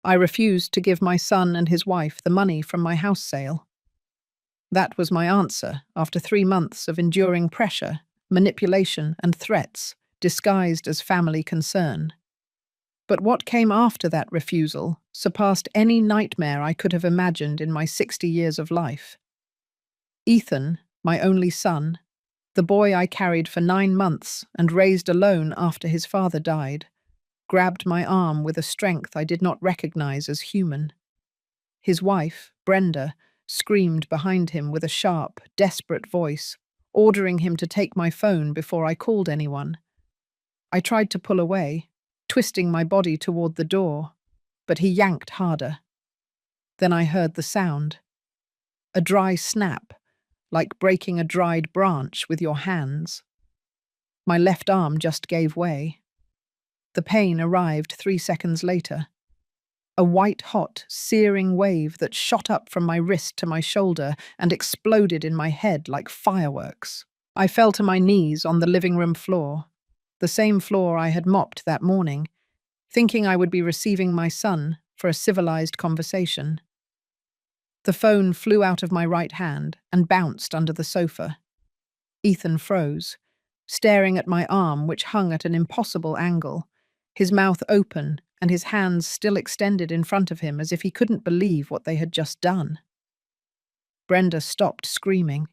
I refused to give my son and his wife the money from my house sale. That was my answer after 3 months of enduring pressure, manipulation, and threats, disguised as family concern. But what came after that refusal surpassed any nightmare I could have imagined in my 60 years of life. Ethan, my only son, the boy I carried for 9 months and raised alone after his father died, grabbed my arm with a strength I did not recognize as human. His wife, Brenda, screamed behind him with a sharp, desperate voice, ordering him to take my phone before I called anyone. I tried to pull away, twisting my body toward the door, but he yanked harder. Then I heard the sound. A dry snap, like breaking a dried branch with your hands. My left arm just gave way. The pain arrived 3 seconds later. A white-hot, searing wave that shot up from my wrist to my shoulder and exploded in my head like fireworks. I fell to my knees on the living room floor, the same floor I had mopped that morning, thinking I would be receiving my son for a civilized conversation. The phone flew out of my right hand and bounced under the sofa. Ethan froze, staring at my arm which hung at an impossible angle, his mouth open and his hands still extended in front of him as if he couldn't believe what they had just done. Brenda stopped screaming.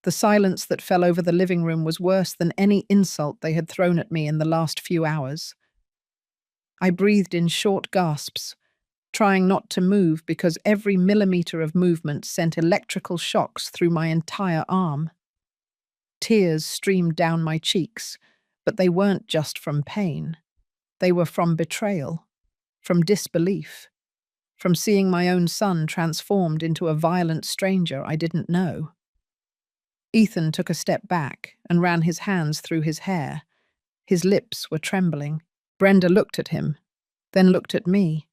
The silence that fell over the living room was worse than any insult they had thrown at me in the last few hours. I breathed in short gasps, trying not to move because every millimeter of movement sent electrical shocks through my entire arm. Tears streamed down my cheeks, but they weren't just from pain. They were from betrayal, from disbelief, from seeing my own son transformed into a violent stranger I didn't know. Ethan took a step back and ran his hands through his hair. His lips were trembling. Brenda looked at him, then looked at me,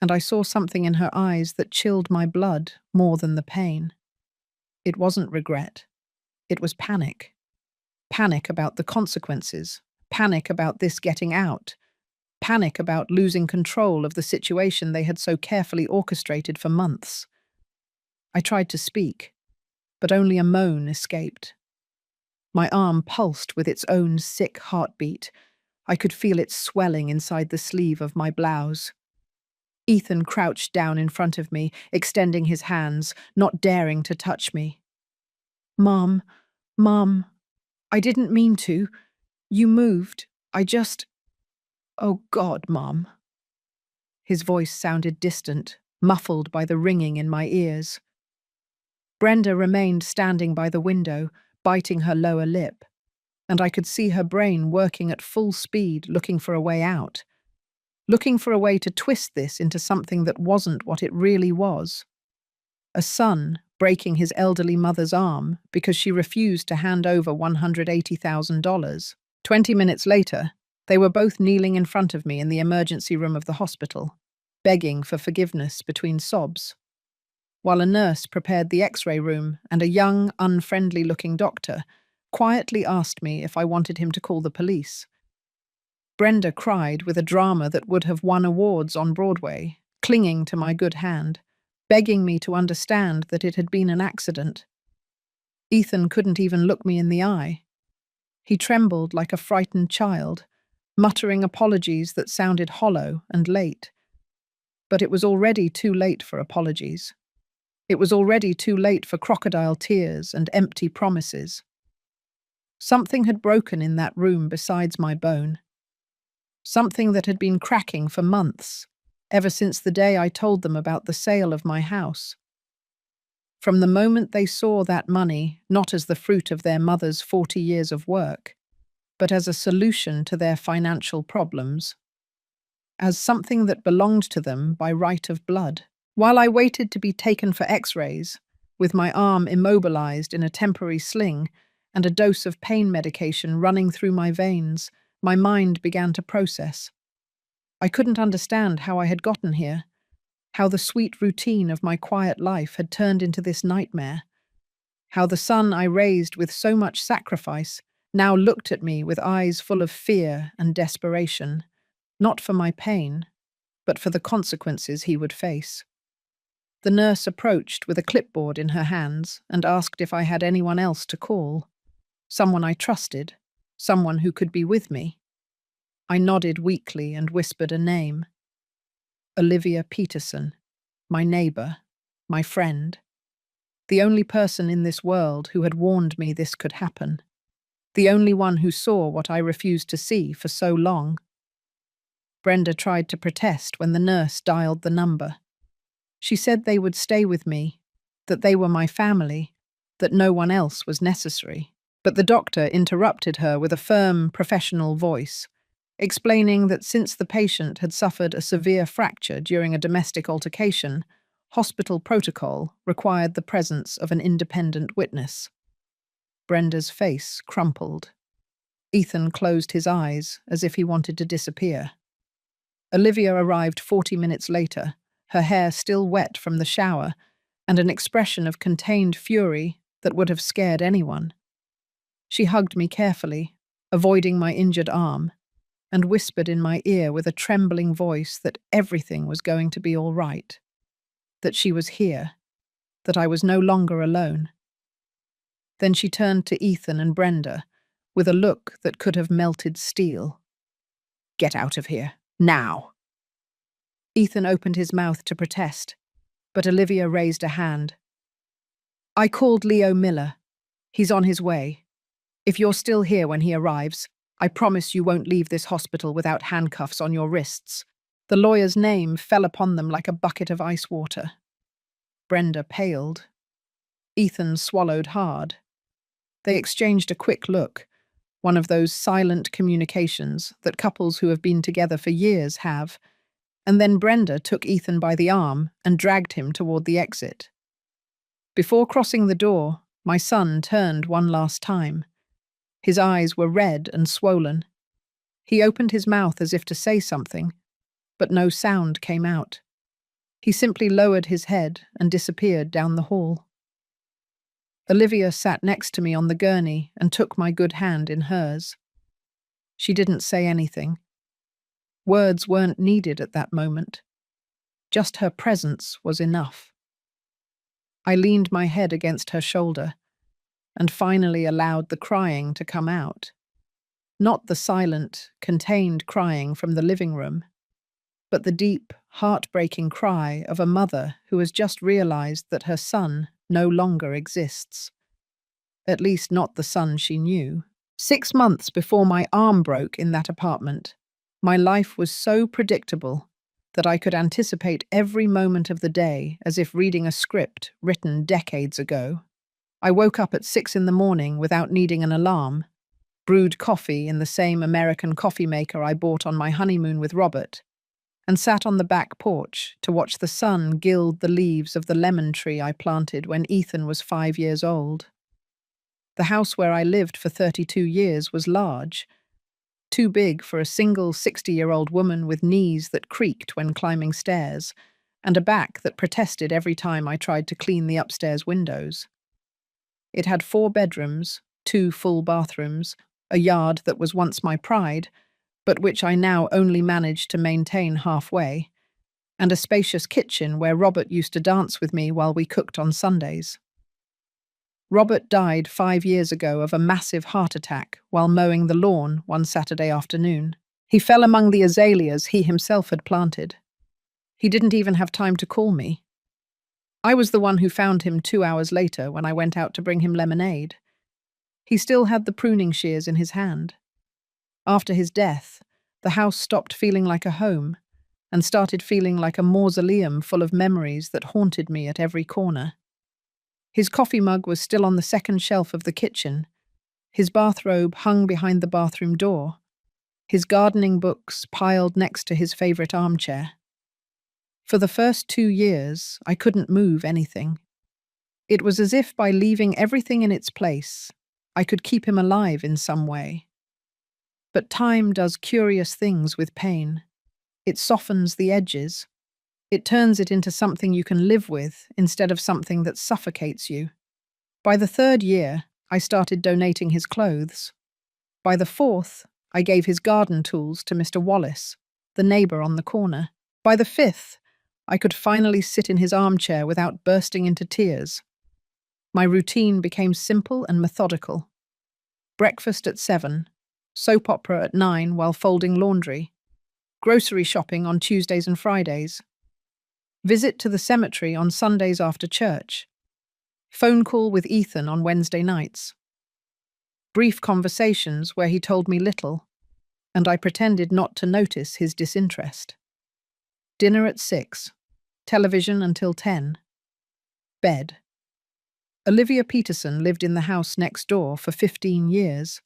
and I saw something in her eyes that chilled my blood more than the pain. It wasn't regret. It was panic. Panic about the consequences. Panic about this getting out. Panic about losing control of the situation they had so carefully orchestrated for months. I tried to speak, but only a moan escaped. My arm pulsed with its own sick heartbeat. I could feel it swelling inside the sleeve of my blouse. Ethan crouched down in front of me, extending his hands, not daring to touch me. Mom, I didn't mean to. You moved. Oh God, Mom. His voice sounded distant, muffled by the ringing in my ears. Brenda remained standing by the window, biting her lower lip, and I could see her brain working at full speed, looking for a way out, looking for a way to twist this into something that wasn't what it really was. A son breaking his elderly mother's arm because she refused to hand over $180,000. 20 minutes later, they were both kneeling in front of me in the emergency room of the hospital, begging for forgiveness between sobs, while a nurse prepared the X-ray room and a young, unfriendly-looking doctor quietly asked me if I wanted him to call the police. Brenda cried with a drama that would have won awards on Broadway, clinging to my good hand, begging me to understand that it had been an accident. Ethan couldn't even look me in the eye. He trembled like a frightened child, muttering apologies that sounded hollow and late. But it was already too late for apologies. It was already too late for crocodile tears and empty promises. Something had broken in that room besides my bone. Something that had been cracking for months, ever since the day I told them about the sale of my house. From the moment they saw that money not as the fruit of their mother's 40 years of work, but as a solution to their financial problems, as something that belonged to them by right of blood. While I waited to be taken for X-rays, with my arm immobilized in a temporary sling and a dose of pain medication running through my veins, my mind began to process. I couldn't understand how I had gotten here, how the sweet routine of my quiet life had turned into this nightmare, how the son I raised with so much sacrifice now looked at me with eyes full of fear and desperation, not for my pain, but for the consequences he would face. The nurse approached with a clipboard in her hands and asked if I had anyone else to call. Someone I trusted, someone who could be with me. I nodded weakly and whispered a name. Olivia Peterson, my neighbour, my friend. The only person in this world who had warned me this could happen. The only one who saw what I refused to see for so long. Brenda tried to protest when the nurse dialed the number. She said they would stay with me, that they were my family, that no one else was necessary. But the doctor interrupted her with a firm, professional voice, explaining that since the patient had suffered a severe fracture during a domestic altercation, hospital protocol required the presence of an independent witness. Brenda's face crumpled. Ethan closed his eyes as if he wanted to disappear. Olivia arrived 40 minutes later, her hair still wet from the shower, and an expression of contained fury that would have scared anyone. She hugged me carefully, avoiding my injured arm, and whispered in my ear with a trembling voice that everything was going to be all right, that she was here, that I was no longer alone. Then she turned to Ethan and Brenda with a look that could have melted steel. "Get out of here, now!" Ethan opened his mouth to protest, but Olivia raised a hand. "I called Leo Miller. He's on his way. If you're still here when he arrives, I promise you won't leave this hospital without handcuffs on your wrists." The lawyer's name fell upon them like a bucket of ice water. Brenda paled. Ethan swallowed hard. They exchanged a quick look, one of those silent communications that couples who have been together for years have, and then Brenda took Ethan by the arm and dragged him toward the exit. Before crossing the door, my son turned one last time. His eyes were red and swollen. He opened his mouth as if to say something, but no sound came out. He simply lowered his head and disappeared down the hall. Olivia sat next to me on the gurney and took my good hand in hers. She didn't say anything. Words weren't needed at that moment. Just her presence was enough. I leaned my head against her shoulder and finally allowed the crying to come out. Not the silent, contained crying from the living room, but the deep, heartbreaking cry of a mother who has just realized that her son no longer exists. At least not the son she knew. 6 months before my arm broke in that apartment, my life was so predictable that I could anticipate every moment of the day as if reading a script written decades ago. I woke up at 6 in the morning without needing an alarm, brewed coffee in the same American coffee maker I bought on my honeymoon with Robert, and sat on the back porch to watch the sun gild the leaves of the lemon tree I planted when Ethan was 5 years old. The house where I lived for 32 years was large, too big for a single 60-year-old woman with knees that creaked when climbing stairs, and a back that protested every time I tried to clean the upstairs windows. It had 4 bedrooms, 2 full bathrooms, a yard that was once my pride, but which I now only managed to maintain halfway, and a spacious kitchen where Robert used to dance with me while we cooked on Sundays. Robert died 5 years ago of a massive heart attack while mowing the lawn one Saturday afternoon. He fell among the azaleas he himself had planted. He didn't even have time to call me. I was the one who found him 2 hours later when I went out to bring him lemonade. He still had the pruning shears in his hand. After his death, the house stopped feeling like a home and started feeling like a mausoleum full of memories that haunted me at every corner. His coffee mug was still on the second shelf of the kitchen. His bathrobe hung behind the bathroom door. His gardening books piled next to his favorite armchair. For the first 2 years, I couldn't move anything. It was as if by leaving everything in its place, I could keep him alive in some way. But time does curious things with pain. It softens the edges. It turns it into something you can live with instead of something that suffocates you. By the 3rd year, I started donating his clothes. By the 4th, I gave his garden tools to Mr. Wallace, the neighbour on the corner. By the 5th, I could finally sit in his armchair without bursting into tears. My routine became simple and methodical. Breakfast at 7, soap opera at 9 while folding laundry, grocery shopping on Tuesdays and Fridays, visit to the cemetery on Sundays after church, phone call with Ethan on Wednesday nights, brief conversations where he told me little, and I pretended not to notice his disinterest. Dinner at 6, television until 10, bed. Olivia Peterson lived in the house next door for 15 years.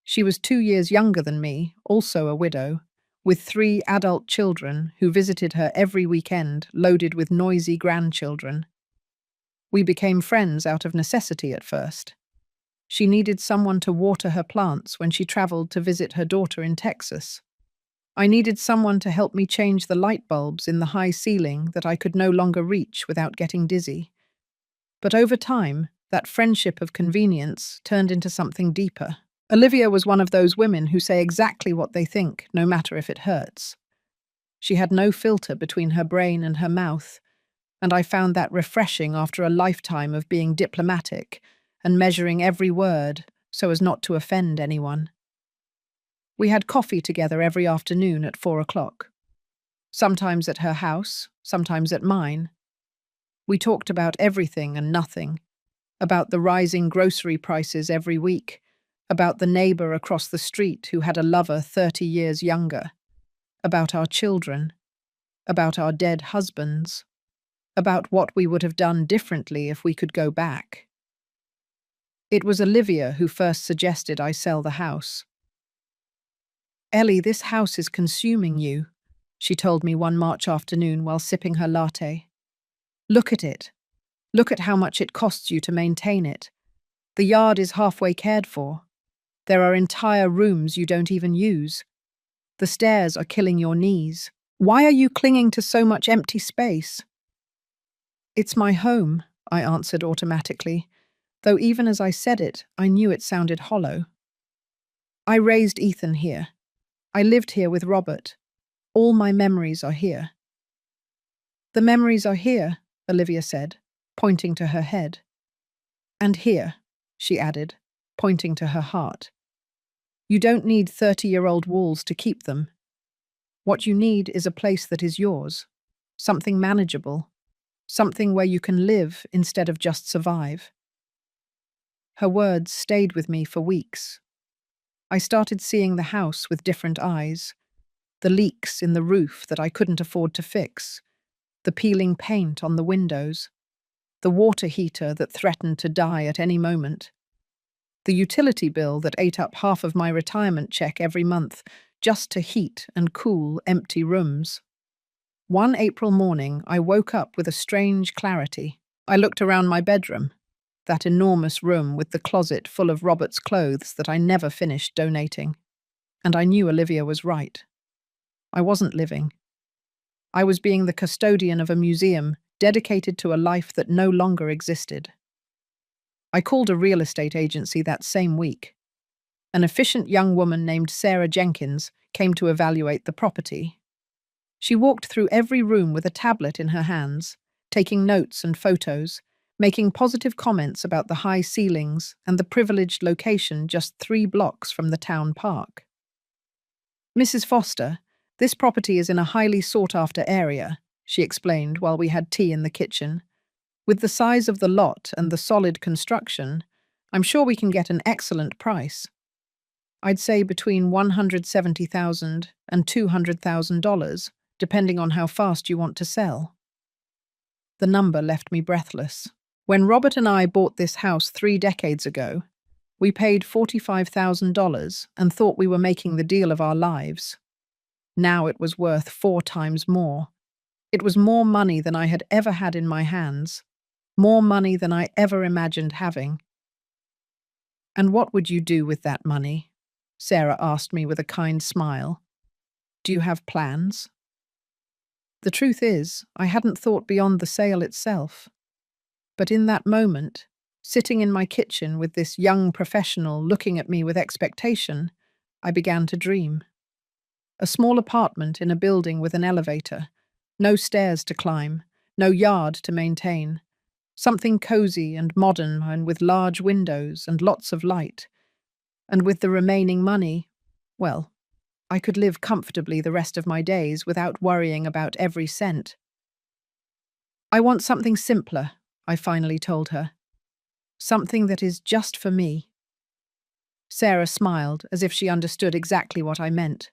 She was 2 years younger than me, also a widow, with 3 adult children who visited her every weekend, loaded with noisy grandchildren. We became friends out of necessity at first. She needed someone to water her plants when she traveled to visit her daughter in Texas. I needed someone to help me change the light bulbs in the high ceiling that I could no longer reach without getting dizzy. But over time, that friendship of convenience turned into something deeper. Olivia was one of those women who say exactly what they think, no matter if it hurts. She had no filter between her brain and her mouth, and I found that refreshing after a lifetime of being diplomatic and measuring every word so as not to offend anyone. We had coffee together every afternoon at 4 o'clock. Sometimes at her house, sometimes at mine. We talked about everything and nothing, about the rising grocery prices every week, about the neighbor across the street who had a lover 30 years younger, about our children, about our dead husbands, about what we would have done differently if we could go back. It was Olivia who first suggested I sell the house. "Ellie, this house is consuming you," she told me one March afternoon while sipping her latte. "Look at it. Look at how much it costs you to maintain it. The yard is halfway cared for. There are entire rooms you don't even use. The stairs are killing your knees. Why are you clinging to so much empty space?" "It's my home," I answered automatically, though even as I said it, I knew it sounded hollow. "I raised Ethan here. I lived here with Robert. All my memories are here." "The memories are here," Olivia said, pointing to her head. "And here," she added, pointing to her heart. "You don't need 30-year-old walls to keep them. What you need is a place that is yours, something manageable, something where you can live instead of just survive." Her words stayed with me for weeks. I started seeing the house with different eyes, the leaks in the roof that I couldn't afford to fix, the peeling paint on the windows, the water heater that threatened to die at any moment, the utility bill that ate up half of my retirement check every month just to heat and cool empty rooms. One April morning, I woke up with a strange clarity. I looked around my bedroom, that enormous room with the closet full of Robert's clothes that I never finished donating, and I knew Olivia was right. I wasn't living. I was being the custodian of a museum dedicated to a life that no longer existed. I called a real estate agency that same week. An efficient young woman named Sarah Jenkins came to evaluate the property. She walked through every room with a tablet in her hands, taking notes and photos, making positive comments about the high ceilings and the privileged location just 3 blocks from the town park. "Mrs. Foster, this property is in a highly sought-after area," she explained while we had tea in the kitchen. "With the size of the lot and the solid construction, I'm sure we can get an excellent price. I'd say between $170,000 and $200,000, depending on how fast you want to sell." The number left me breathless. When Robert and I bought this house 3 decades ago, we paid $45,000 and thought we were making the deal of our lives. Now it was worth 4 times more. It was more money than I had ever had in my hands, more money than I ever imagined having. "And what would you do with that money?" Sarah asked me with a kind smile. "Do you have plans?" The truth is, I hadn't thought beyond the sale itself. But in that moment, sitting in my kitchen with this young professional looking at me with expectation, I began to dream. A small apartment in a building with an elevator, No stairs to climb, no yard to maintain. Something cozy and modern and with large windows and lots of light. And with the remaining money, well, I could live comfortably the rest of my days without worrying about every cent. I want something simpler, I finally told her. Something that is just for me. Sarah smiled as if she understood exactly what I meant.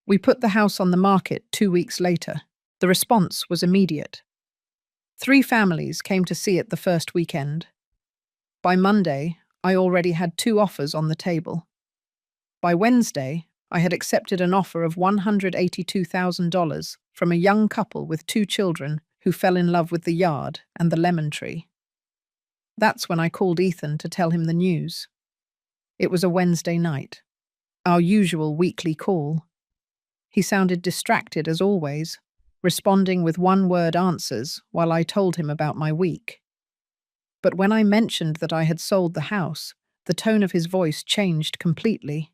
We put the house on the market 2 weeks later. The response was immediate. 3 families came to see it the first weekend. By Monday, I already had 2 offers on the table. By Wednesday, I had accepted an offer of $182,000 from a young couple with 2 children who fell in love with the yard and the lemon tree. That's when I called Ethan to tell him the news. It was a Wednesday night, our usual weekly call. He sounded distracted as always, responding with one-word answers while I told him about my week. But when I mentioned that I had sold the house, the tone of his voice changed completely.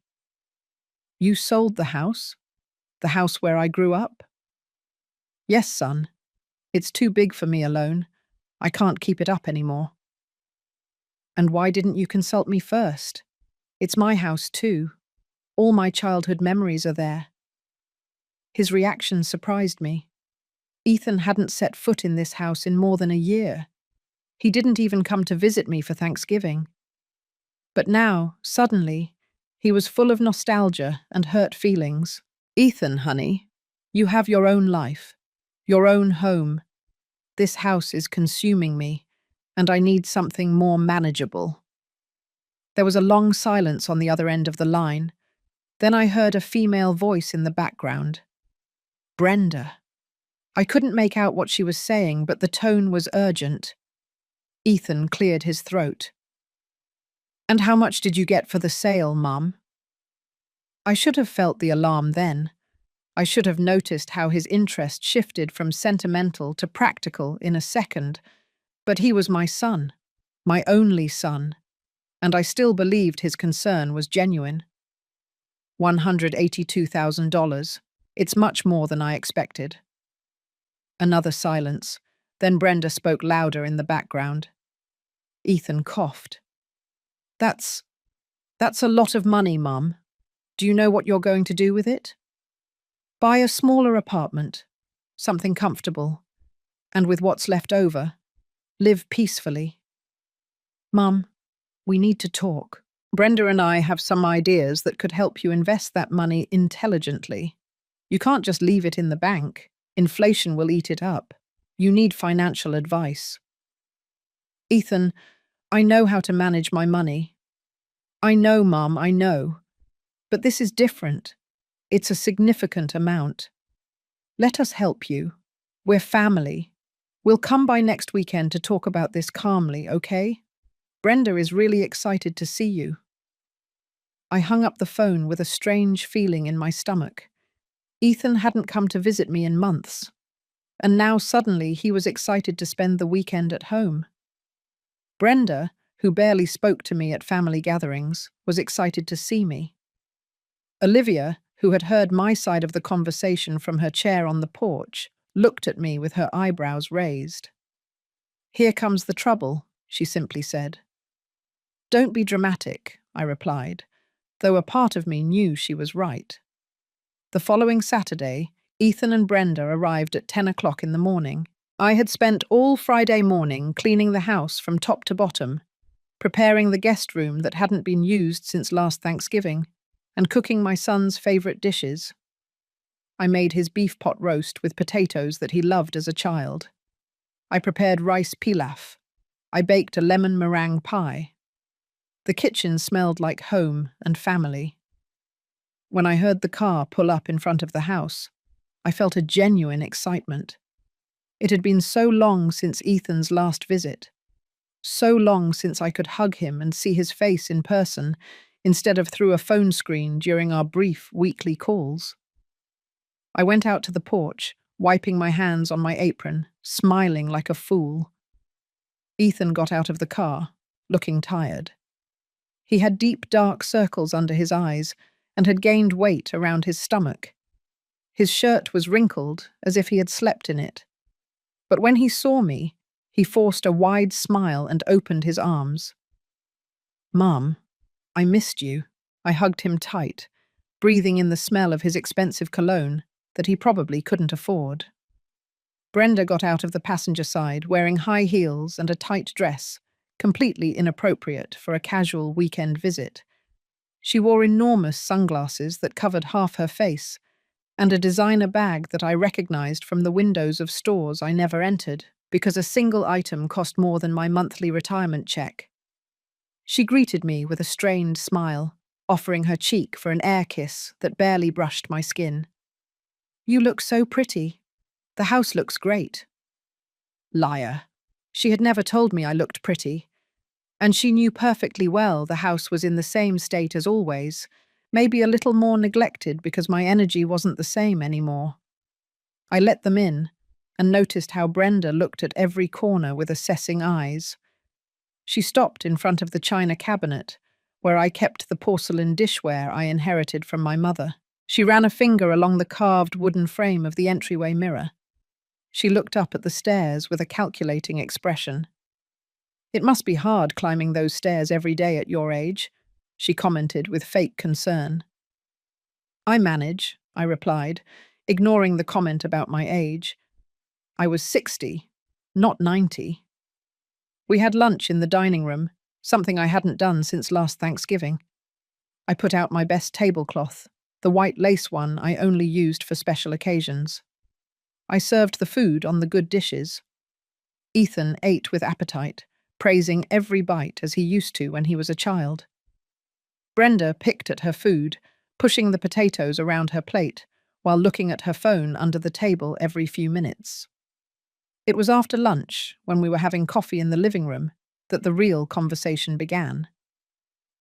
You sold the house? The house where I grew up? Yes, son. It's too big for me alone. I can't keep it up anymore. And why didn't you consult me first? It's my house too. All my childhood memories are there. His reaction surprised me. Ethan hadn't set foot in this house in more than a year. He didn't even come to visit me for Thanksgiving. But now, suddenly, he was full of nostalgia and hurt feelings. Ethan, honey, you have your own life, your own home. This house is consuming me, and I need something more manageable. There was a long silence on the other end of the line. Then I heard a female voice in the background. Brenda. I couldn't make out what she was saying, but the tone was urgent. Ethan cleared his throat. And how much did you get for the sale, Mum? I should have felt the alarm then. I should have noticed how his interest shifted from sentimental to practical in a second. But he was my son, my only son, and I still believed his concern was genuine. $182,000. It's much more than I expected. Another silence. Then Brenda spoke louder in the background. Ethan coughed. That's a lot of money, Mum. Do you know what you're going to do with it? Buy a smaller apartment, something comfortable, and with what's left over, live peacefully. Mum, we need to talk. Brenda and I have some ideas that could help you invest that money intelligently. You can't just leave it in the bank. Inflation will eat it up. You need financial advice. Ethan, I know how to manage my money. I know, Mum, I know. But this is different. It's a significant amount. Let us help you. We're family. We'll come by next weekend to talk about this calmly, okay? Brenda is really excited to see you. I hung up the phone with a strange feeling in my stomach. Ethan hadn't come to visit me in months, and now suddenly he was excited to spend the weekend at home. Brenda, who barely spoke to me at family gatherings, was excited to see me. Olivia, who had heard my side of the conversation from her chair on the porch, looked at me with her eyebrows raised. Here comes the trouble, she simply said. Don't be dramatic, I replied, though a part of me knew she was right. The following Saturday, Ethan and Brenda arrived at 10 o'clock in the morning. I had spent all Friday morning cleaning the house from top to bottom, preparing the guest room that hadn't been used since last Thanksgiving, and cooking my son's favourite dishes. I made his beef pot roast with potatoes that he loved as a child. I prepared rice pilaf. I baked a lemon meringue pie. The kitchen smelled like home and family. When I heard the car pull up in front of the house, I felt a genuine excitement. It had been so long since Ethan's last visit, so long since I could hug him and see his face in person instead of through a phone screen during our brief weekly calls. I went out to the porch, wiping my hands on my apron, smiling like a fool. Ethan got out of the car, looking tired. He had deep, dark circles under his eyes and had gained weight around his stomach. His shirt was wrinkled, as if he had slept in it. But when he saw me, he forced a wide smile and opened his arms. "Mom, I missed you." I hugged him tight, breathing in the smell of his expensive cologne that he probably couldn't afford. Brenda got out of the passenger side wearing high heels and a tight dress, completely inappropriate for a casual weekend visit. She wore enormous sunglasses that covered half her face, and a designer bag that I recognized from the windows of stores I never entered, because a single item cost more than my monthly retirement check. She greeted me with a strained smile, offering her cheek for an air kiss that barely brushed my skin. "You look so pretty. The house looks great." Liar. She had never told me I looked pretty, and she knew perfectly well the house was in the same state as always, maybe a little more neglected because my energy wasn't the same anymore. I let them in and noticed how Brenda looked at every corner with assessing eyes. She stopped in front of the china cabinet, where I kept the porcelain dishware I inherited from my mother. She ran a finger along the carved wooden frame of the entryway mirror. She looked up at the stairs with a calculating expression. "It must be hard climbing those stairs every day at your age," she commented with fake concern. "I manage," I replied, ignoring the comment about my age. I was 60, not 90. We had lunch in the dining room, something I hadn't done since last Thanksgiving. I put out my best tablecloth, the white lace one I only used for special occasions. I served the food on the good dishes. Ethan ate with appetite, praising every bite as he used to when he was a child. Brenda picked at her food, pushing the potatoes around her plate, while looking at her phone under the table every few minutes. It was after lunch, when we were having coffee in the living room, that the real conversation began.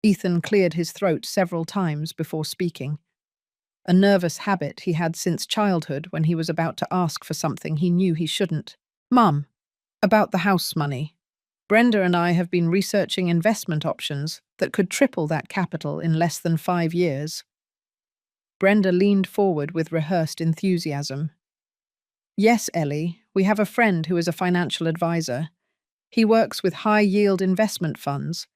Ethan cleared his throat several times before speaking, a nervous habit he had since childhood when he was about to ask for something he knew he shouldn't. "Mum, about the house money. Brenda and I have been researching investment options that could triple that capital in less than 5 years." Brenda leaned forward with rehearsed enthusiasm. "Yes, Ellie, we have a friend who is a financial advisor. He works with high-yield investment funds.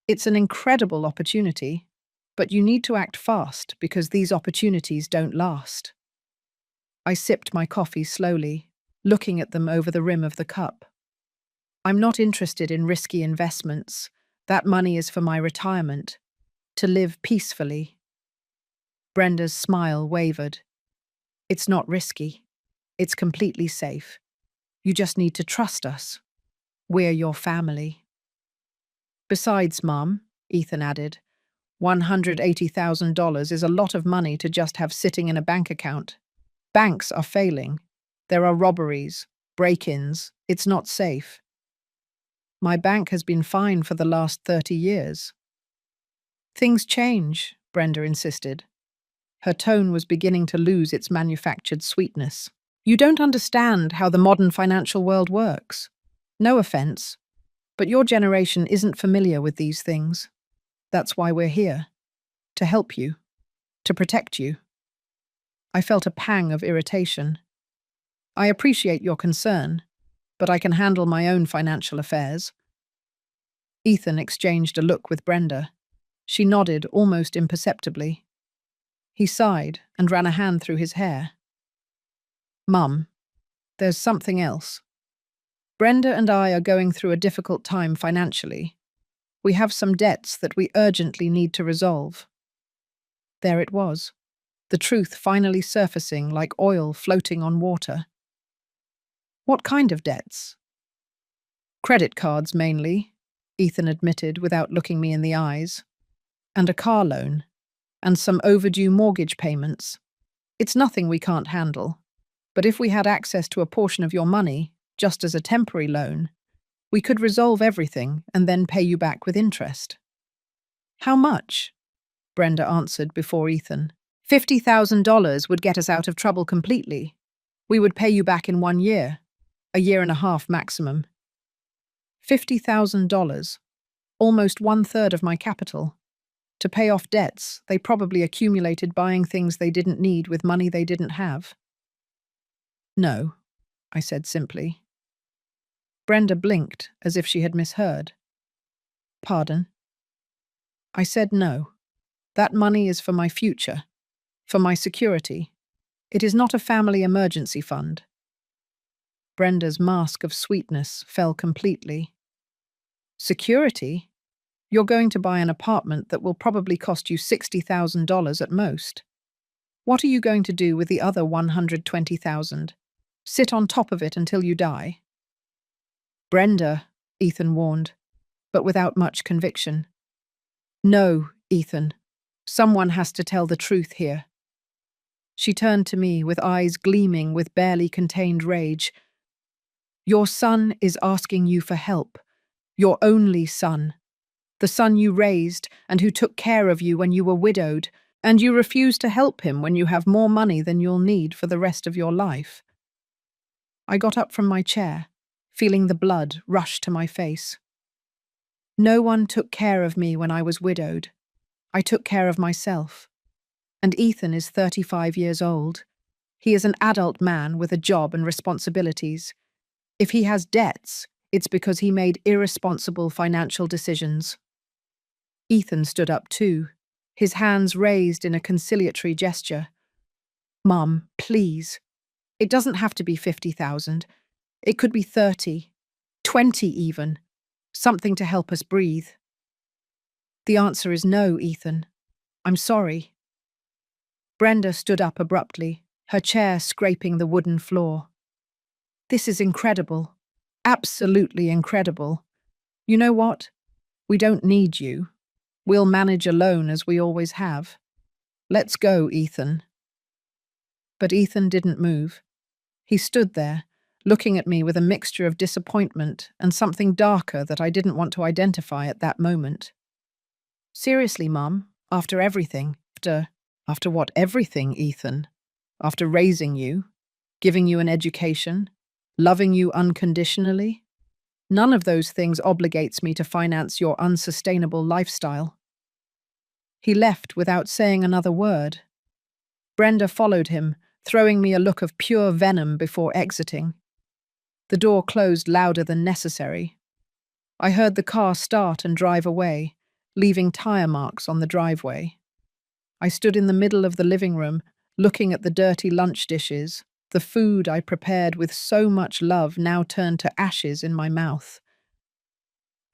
It's an incredible opportunity, but you need to act fast because these opportunities don't last." I sipped my coffee slowly, looking at them over the rim of the cup. "I'm not interested in risky investments. That money is for my retirement, to live peacefully." Brenda's smile wavered. "It's not risky. It's completely safe. You just need to trust us. We're your family." "Besides, Mum," Ethan added, $180,000 is a lot of money to just have sitting in a bank account. Banks are failing. There are robberies, break-ins. It's not safe." "My bank has been fine for the last 30 years. "Things change," Brenda insisted. Her tone was beginning to lose its manufactured sweetness. "You don't understand how the modern financial world works. No offense, but your generation isn't familiar with these things. That's why we're here. To help you. To protect you." I felt a pang of irritation. "I appreciate your concern, but I can handle my own financial affairs." Ethan exchanged a look with Brenda. She nodded almost imperceptibly. He sighed and ran a hand through his hair. "Mum, there's something else. Brenda and I are going through a difficult time financially. We have some debts that we urgently need to resolve." There it was, the truth finally surfacing like oil floating on water. "What kind of debts?" "Credit cards, mainly," Ethan admitted without looking me in the eyes. "And a car loan. And some overdue mortgage payments. It's nothing we can't handle. But if we had access to a portion of your money, just as a temporary loan, we could resolve everything and then pay you back with interest." "How much?" Brenda answered before Ethan. $50,000 would get us out of trouble completely. We would pay you back in 1 year, a year and a half maximum." $50,000, almost 1/3 of my capital. To pay off debts they probably accumulated buying things they didn't need with money they didn't have. No, I said simply. Brenda blinked as if she had misheard. Pardon? I said no. That money is for my future, for my security. It is not a family emergency fund. Brenda's mask of sweetness fell completely. Security? You're going to buy an apartment that will probably cost you $60,000 at most. What are you going to do with the other $120,000? Sit on top of it until you die? Brenda, Ethan warned, but without much conviction. No, Ethan. Someone has to tell the truth here. She turned to me with eyes gleaming with barely contained rage. Your son is asking you for help. Your only son. The son you raised and who took care of you when you were widowed, and you refuse to help him when you have more money than you'll need for the rest of your life. I got up from my chair, feeling the blood rush to my face. No one took care of me when I was widowed. I took care of myself. And Ethan is 35 years old. He is an adult man with a job and responsibilities. If he has debts, it's because he made irresponsible financial decisions. Ethan stood up too, his hands raised in a conciliatory gesture. Mum, please. It doesn't have to be 50,000. It could be 30, 20 even. Something to help us breathe. The answer is no, Ethan. I'm sorry. Brenda stood up abruptly, her chair scraping the wooden floor. This is incredible. Absolutely incredible. You know what? We don't need you. We'll manage alone as we always have. Let's go, Ethan. But Ethan didn't move. He stood there, looking at me with a mixture of disappointment and something darker that I didn't want to identify at that moment. Seriously, Mum, after everything, after what everything, Ethan? After raising you, giving you an education, loving you unconditionally? None of those things obligates me to finance your unsustainable lifestyle. He left without saying another word. Brenda followed him, throwing me a look of pure venom before exiting. The door closed louder than necessary. I heard the car start and drive away, leaving tire marks on the driveway. I stood in the middle of the living room, looking at the dirty lunch dishes, the food I prepared with so much love now turned to ashes in my mouth.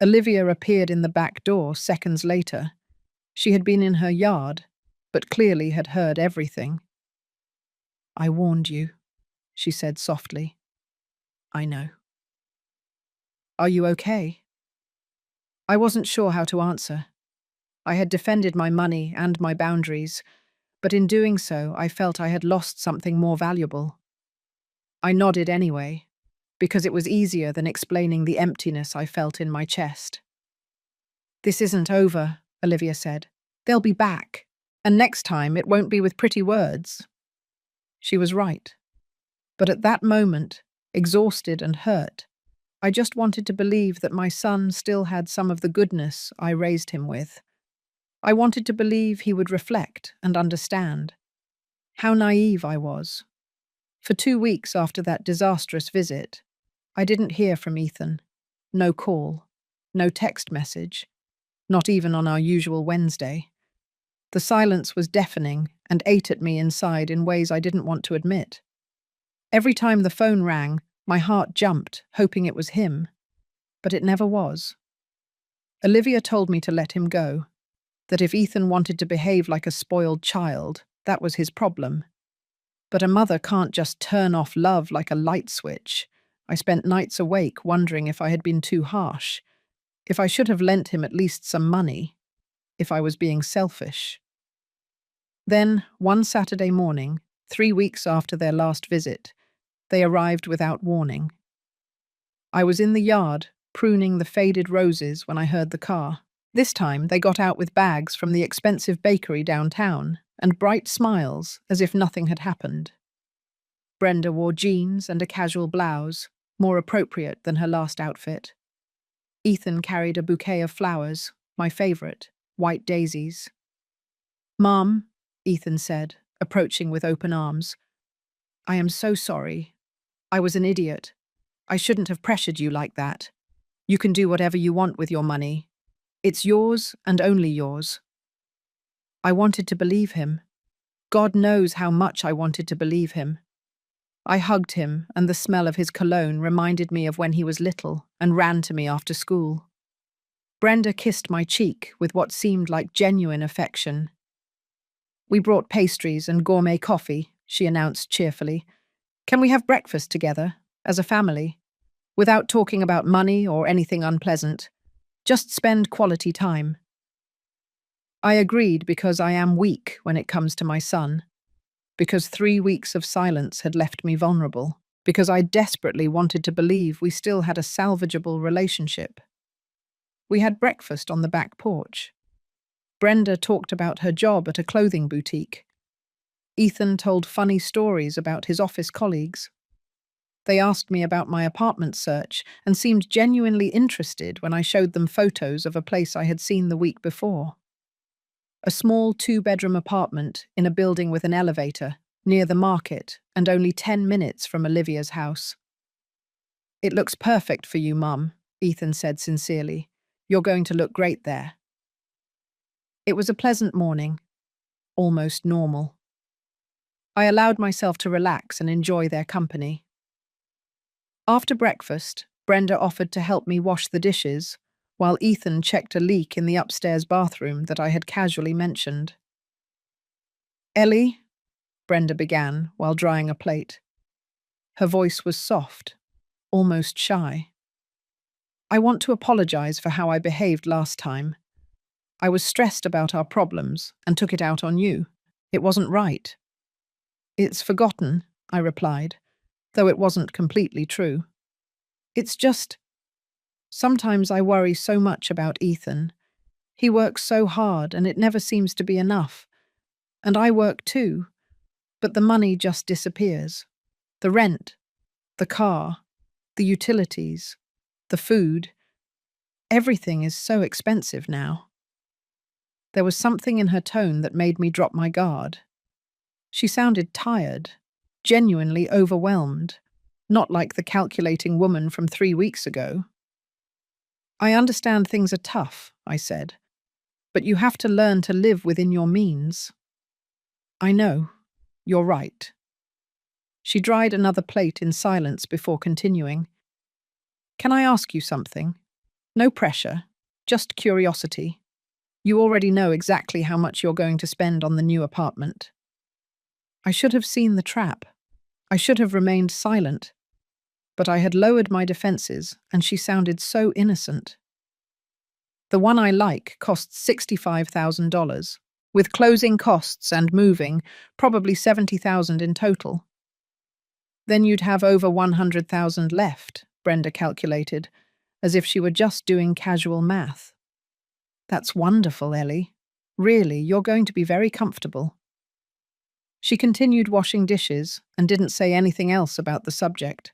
Olivia appeared in the back door seconds later. She had been in her yard, but clearly had heard everything. I warned you, she said softly. I know. Are you okay? I wasn't sure how to answer. I had defended my money and my boundaries, but in doing so, I felt I had lost something more valuable. I nodded anyway, because it was easier than explaining the emptiness I felt in my chest. This isn't over, Olivia said. They'll be back, and next time it won't be with pretty words. She was right. But at that moment, exhausted and hurt, I just wanted to believe that my son still had some of the goodness I raised him with. I wanted to believe he would reflect and understand. How naive I was. For 2 weeks after that disastrous visit, I didn't hear from Ethan. No call, no text message, not even on our usual Wednesday. The silence was deafening and ate at me inside in ways I didn't want to admit. Every time the phone rang, my heart jumped, hoping it was him. But it never was. Olivia told me to let him go, that if Ethan wanted to behave like a spoiled child, that was his problem. But a mother can't just turn off love like a light switch. I spent nights awake wondering if I had been too harsh, if I should have lent him at least some money, if I was being selfish. Then, one Saturday morning, 3 weeks after their last visit, they arrived without warning. I was in the yard, pruning the faded roses when I heard the car. This time they got out with bags from the expensive bakery downtown and bright smiles as if nothing had happened. Brenda wore jeans and a casual blouse, more appropriate than her last outfit. Ethan carried a bouquet of flowers, my favorite, white daisies. Mom, Ethan said, approaching with open arms. I am so sorry. I was an idiot. I shouldn't have pressured you like that. You can do whatever you want with your money. It's yours and only yours. I wanted to believe him. God knows how much I wanted to believe him. I hugged him, and the smell of his cologne reminded me of when he was little and ran to me after school. Brenda kissed my cheek with what seemed like genuine affection. We brought pastries and gourmet coffee, she announced cheerfully. Can we have breakfast together, as a family, without talking about money or anything unpleasant? Just spend quality time. I agreed because I am weak when it comes to my son, because 3 weeks of silence had left me vulnerable, because I desperately wanted to believe we still had a salvageable relationship. We had breakfast on the back porch. Brenda talked about her job at a clothing boutique. Ethan told funny stories about his office colleagues. They asked me about my apartment search and seemed genuinely interested when I showed them photos of a place I had seen the week before. A small 2-bedroom apartment in a building with an elevator, near the market, and only 10 minutes from Olivia's house. It looks perfect for you, Mum, Ethan said sincerely. You're going to look great there. It was a pleasant morning, almost normal. I allowed myself to relax and enjoy their company. After breakfast, Brenda offered to help me wash the dishes, while Ethan checked a leak in the upstairs bathroom that I had casually mentioned. Ellie, Brenda began while drying a plate. Her voice was soft, almost shy. I want to apologize for how I behaved last time. I was stressed about our problems and took it out on you. It wasn't right. It's forgotten, I replied, though it wasn't completely true. It's just, sometimes I worry so much about Ethan. He works so hard and it never seems to be enough. And I work too, but the money just disappears. The rent, the car, the utilities, the food. Everything is so expensive now. There was something in her tone that made me drop my guard. She sounded tired, genuinely overwhelmed, not like the calculating woman from 3 weeks ago. I understand things are tough, I said, but you have to learn to live within your means. I know, you're right. She dried another plate in silence before continuing. Can I ask you something? No pressure, just curiosity. You already know exactly how much you're going to spend on the new apartment. I should have seen the trap. I should have remained silent. But I had lowered my defenses, and she sounded so innocent. The one I like costs $65,000, with closing costs and moving, probably $70,000 in total. Then you'd have over $100,000 left, Brenda calculated, as if she were just doing casual math. That's wonderful, Ellie. Really, you're going to be very comfortable. She continued washing dishes and didn't say anything else about the subject.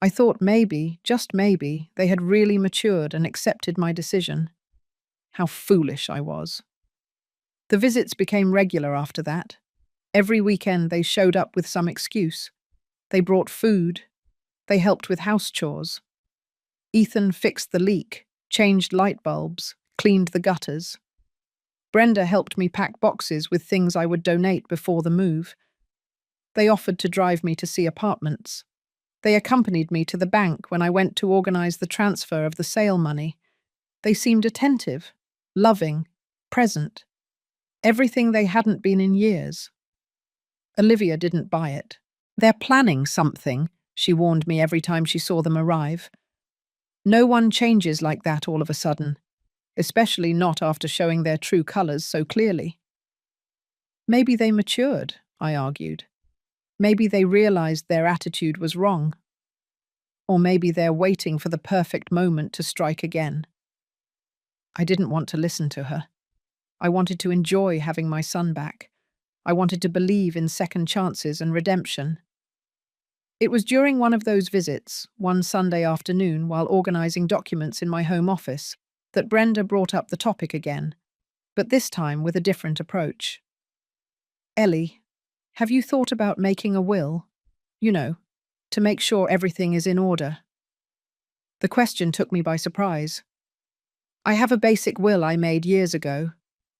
I thought maybe, just maybe, they had really matured and accepted my decision. How foolish I was. The visits became regular after that. Every weekend they showed up with some excuse. They brought food. They helped with house chores. Ethan fixed the leak, changed light bulbs, cleaned the gutters. Brenda helped me pack boxes with things I would donate before the move. They offered to drive me to see apartments. They accompanied me to the bank when I went to organize the transfer of the sale money. They seemed attentive, loving, present. Everything they hadn't been in years. Olivia didn't buy it. They're planning something, she warned me every time she saw them arrive. No one changes like that all of a sudden, especially not after showing their true colors so clearly. Maybe they matured, I argued. Maybe they realized their attitude was wrong. Or maybe they're waiting for the perfect moment to strike again. I didn't want to listen to her. I wanted to enjoy having my son back. I wanted to believe in second chances and redemption. It was during one of those visits, one Sunday afternoon while organizing documents in my home office, that Brenda brought up the topic again. but this time with a different approach. Ellie, have you thought about making a will? You know, to make sure everything is in order. The question took me by surprise. I have a basic will I made years ago.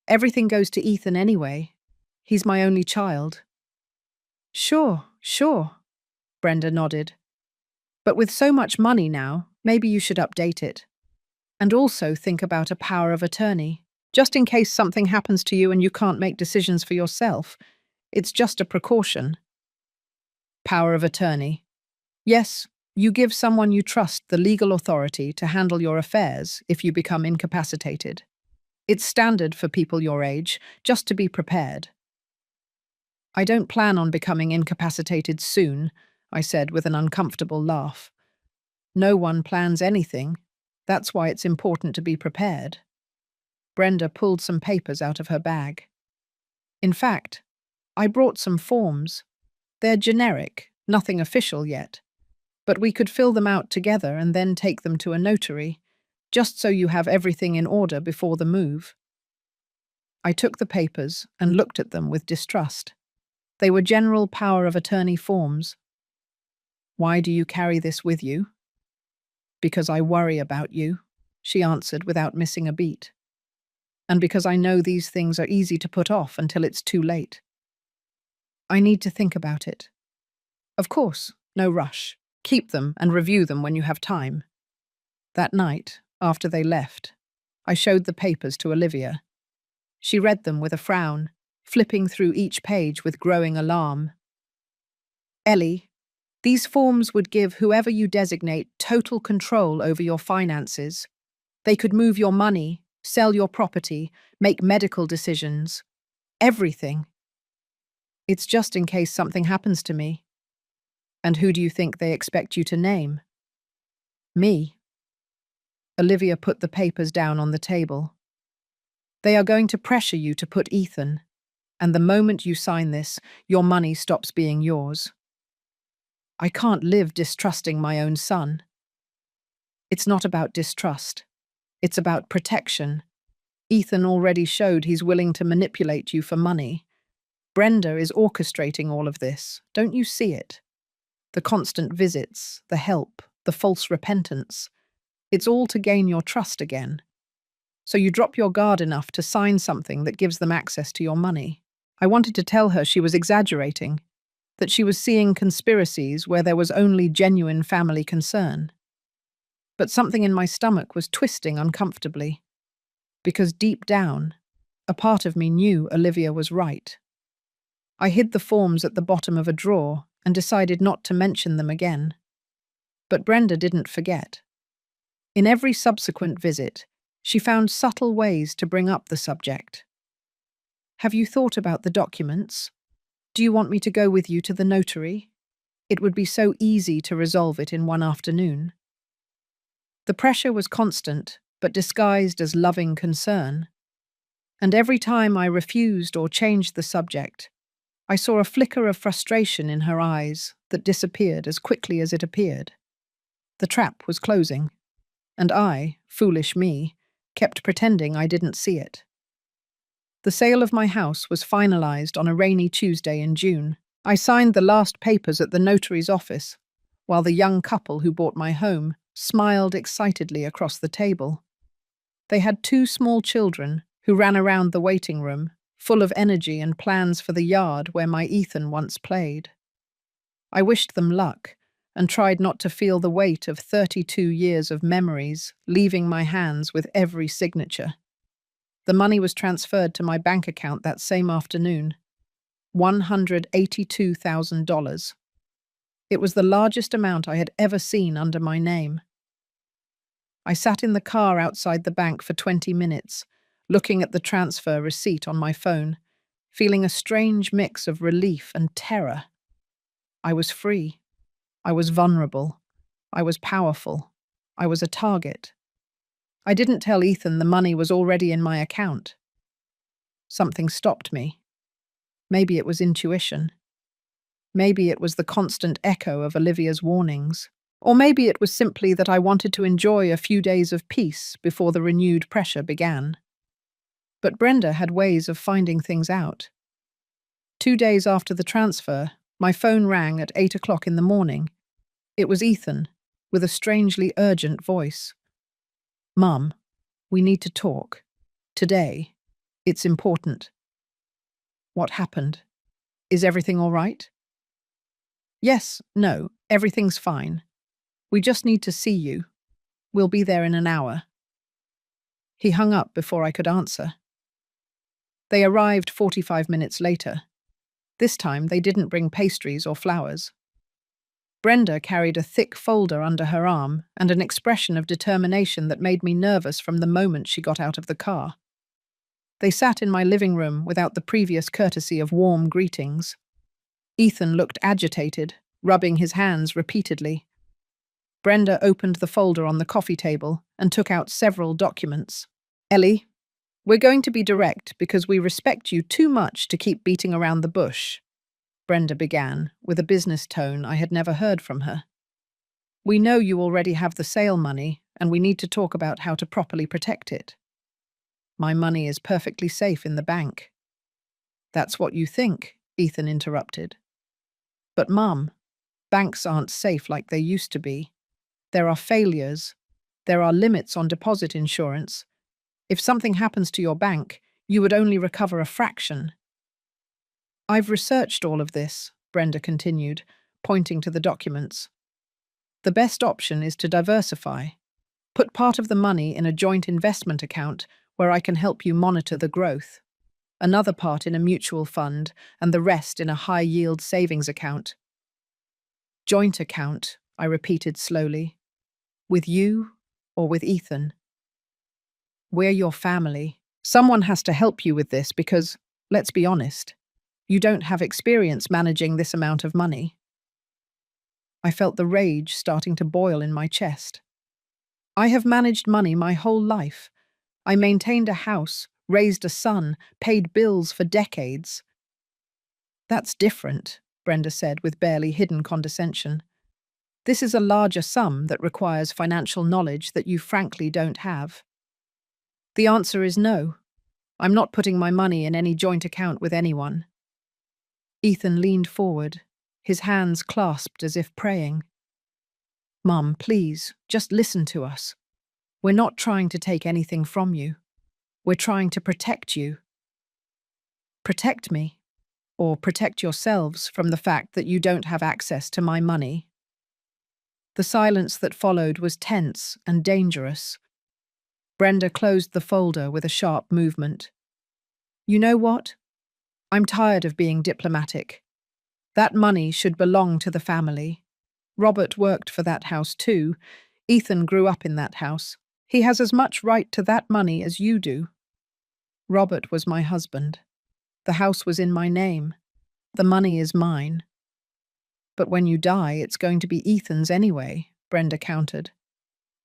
Everything goes to Ethan anyway. He's my only child. Sure, Brenda nodded. But with so much money now, maybe you should update it. And also think about a power of attorney, just in case something happens to you and you can't make decisions for yourself. It's just a precaution. Power of attorney. Yes, you give someone you trust the legal authority to handle your affairs if you become incapacitated. It's standard for people your age, just to be prepared. I don't plan on becoming incapacitated soon, I said with an uncomfortable laugh. No one plans anything. That's why it's important to be prepared. Brenda pulled some papers out of her bag. In fact, I brought some forms. They're generic, nothing official yet. But we could fill them out together and then take them to a notary, just so you have everything in order before the move. I took the papers and looked at them with distrust. They were general power of attorney forms. Why do you carry this with you? Because I worry about you, she answered without missing a beat. And because I know these things are easy to put off until it's too late. I need to think about it. Of course, no rush. Keep them and review them when you have time. That night, after they left, I showed the papers to Olivia. She read them with a frown, flipping through each page with growing alarm. Ellie, these forms would give whoever you designate total control over your finances. They could move your money, sell your property, make medical decisions. Everything. It's just in case something happens to me. And who do you think they expect you to name? Me. Olivia put the papers down on the table. They are going to pressure you to put Ethan, and the moment you sign this, your money stops being yours. I can't live distrusting my own son. It's not about distrust. It's about protection. Ethan already showed he's willing to manipulate you for money. Brenda is orchestrating all of this. Don't you see it? The constant visits, the help, the false repentance. It's all to gain your trust again. So you drop your guard enough to sign something that gives them access to your money. I wanted to tell her she was exaggerating, that she was seeing conspiracies where there was only genuine family concern. But something in my stomach was twisting uncomfortably, because deep down, a part of me knew Olivia was right. I hid the forms at the bottom of a drawer and decided not to mention them again. But Brenda didn't forget. In every subsequent visit, she found subtle ways to bring up the subject. Have you thought about the documents? Do you want me to go with you to the notary? It would be so easy to resolve it in one afternoon. The pressure was constant, but disguised as loving concern. And every time I refused or changed the subject, I saw a flicker of frustration in her eyes that disappeared as quickly as it appeared. The trap was closing, and I, foolish me, kept pretending I didn't see it. The sale of my house was finalized on a rainy Tuesday in June. I signed the last papers at the notary's office, while the young couple who bought my home smiled excitedly across the table. They had 2 small children who ran around the waiting room, full of energy and plans for the yard where my Ethan once played. I wished them luck and tried not to feel the weight of 32 years of memories leaving my hands with every signature. The money was transferred to my bank account that same afternoon. $182,000. It was the largest amount I had ever seen under my name. I sat in the car outside the bank for 20 minutes, looking at the transfer receipt on my phone, feeling a strange mix of relief and terror. I was free. I was vulnerable. I was powerful. I was a target. I didn't tell Ethan the money was already in my account. Something stopped me. Maybe it was intuition. Maybe it was the constant echo of Olivia's warnings. Or maybe it was simply that I wanted to enjoy a few days of peace before the renewed pressure began. But Brenda had ways of finding things out. 2 days after the transfer, my phone rang at 8 o'clock in the morning. It was Ethan, with a strangely urgent voice. "Mum, we need to talk. Today. It's important." "What happened? Is everything all right?" "Yes, no, everything's fine. We just need to see you. We'll be there in an hour." He hung up before I could answer. They arrived 45 minutes later. This time they didn't bring pastries or flowers. Brenda carried a thick folder under her arm and an expression of determination that made me nervous from the moment she got out of the car. They sat in my living room without the previous courtesy of warm greetings. Ethan looked agitated, rubbing his hands repeatedly. Brenda opened the folder on the coffee table and took out several documents. "Ellie, we're going to be direct because we respect you too much to keep beating around the bush," Brenda began, with a business tone I had never heard from her. "We know you already have the sale money, and we need to talk about how to properly protect it." "My money is perfectly safe in the bank." "That's what you think," Ethan interrupted. "But Mum, banks aren't safe like they used to be. There are failures. There are limits on deposit insurance. If something happens to your bank, you would only recover a fraction." "I've researched all of this," Brenda continued, pointing to the documents. "The best option is to diversify. Put part of the money in a joint investment account where I can help you monitor the growth, another part in a mutual fund, and the rest in a high-yield savings account." "Joint account," I repeated slowly. "With you or with Ethan?" "We're your family. Someone has to help you with this because, let's be honest, you don't have experience managing this amount of money." I felt the rage starting to boil in my chest. I have managed money my whole life. I maintained a house, raised a son, paid bills for decades. "That's different," Brenda said with barely hidden condescension. "This is a larger sum that requires financial knowledge that you frankly don't have." "The answer is no. I'm not putting my money in any joint account with anyone." Ethan leaned forward, his hands clasped as if praying. "Mum, please, just listen to us. We're not trying to take anything from you. We're trying to protect you." "Protect me? Or protect yourselves from the fact that you don't have access to my money?" The silence that followed was tense and dangerous. Brenda closed the folder with a sharp movement. "You know what? I'm tired of being diplomatic. That money should belong to the family. Robert worked for that house too. Ethan grew up in that house. He has as much right to that money as you do." "Robert was my husband. The house was in my name. The money is mine." "But when you die, it's going to be Ethan's anyway," Brenda countered.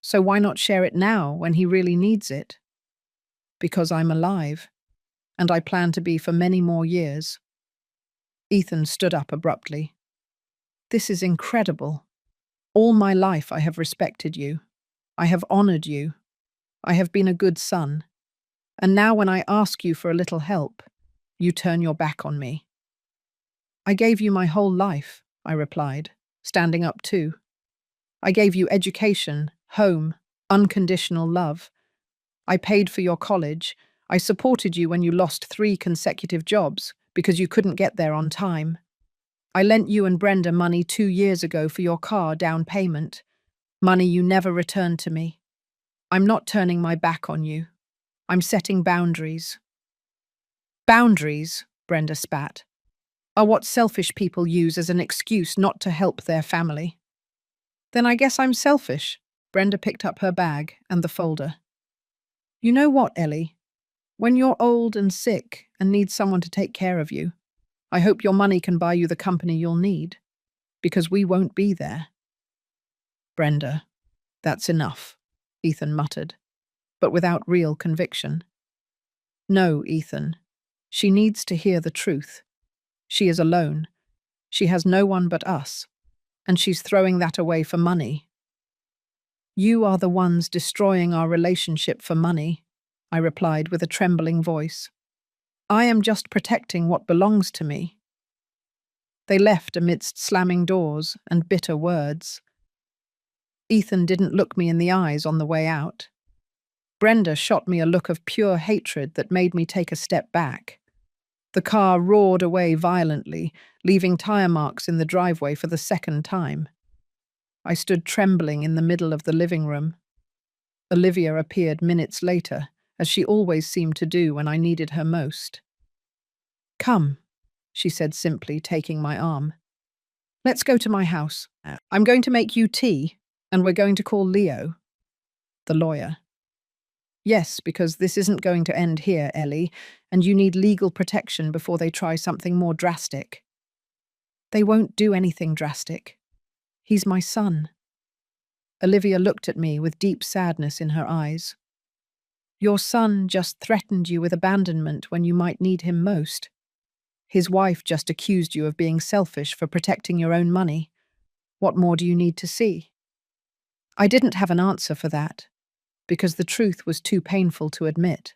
"So why not share it now when he really needs it?" "Because I'm alive, and I plan to be for many more years." Ethan stood up abruptly. "This is incredible. All my life I have respected you. I have honored you. I have been a good son. And now when I ask you for a little help, you turn your back on me." "I gave you my whole life," I replied, standing up too. "I gave you education, home, unconditional love. I paid for your college. I supported you when you lost 3 consecutive jobs because you couldn't get there on time. I lent you and Brenda money 2 years ago for your car down payment, money you never returned to me. I'm not turning my back on you. I'm setting boundaries." "Boundaries," Brenda spat, "are what selfish people use as an excuse not to help their family." "Then I guess I'm selfish." Brenda picked up her bag and the folder. "You know what, Ellie? When you're old and sick and need someone to take care of you, I hope your money can buy you the company you'll need, because we won't be there." "Brenda, that's enough," Ethan muttered, but without real conviction. "No, Ethan. She needs to hear the truth. She is alone. She has no one but us, and she's throwing that away for money." "You are the ones destroying our relationship for money." I replied with a trembling voice. I am just protecting what belongs to me. They left amidst slamming doors and bitter words. Ethan didn't look me in the eyes on the way out. Brenda shot me a look of pure hatred that made me take a step back. The car roared away violently, leaving tire marks in the driveway for the second time. I stood trembling in the middle of the living room. Olivia appeared minutes later, as she always seemed to do when I needed her most. Come, she said simply, taking my arm. Let's go to my house. I'm going to make you tea, and we're going to call Leo, the lawyer. Yes, because this isn't going to end here, Ellie, and you need legal protection before they try something more drastic. They won't do anything drastic. He's my son. Olivia looked at me with deep sadness in her eyes. Your son just threatened you with abandonment when you might need him most. His wife just accused you of being selfish for protecting your own money. What more do you need to see? I didn't have an answer for that, because the truth was too painful to admit.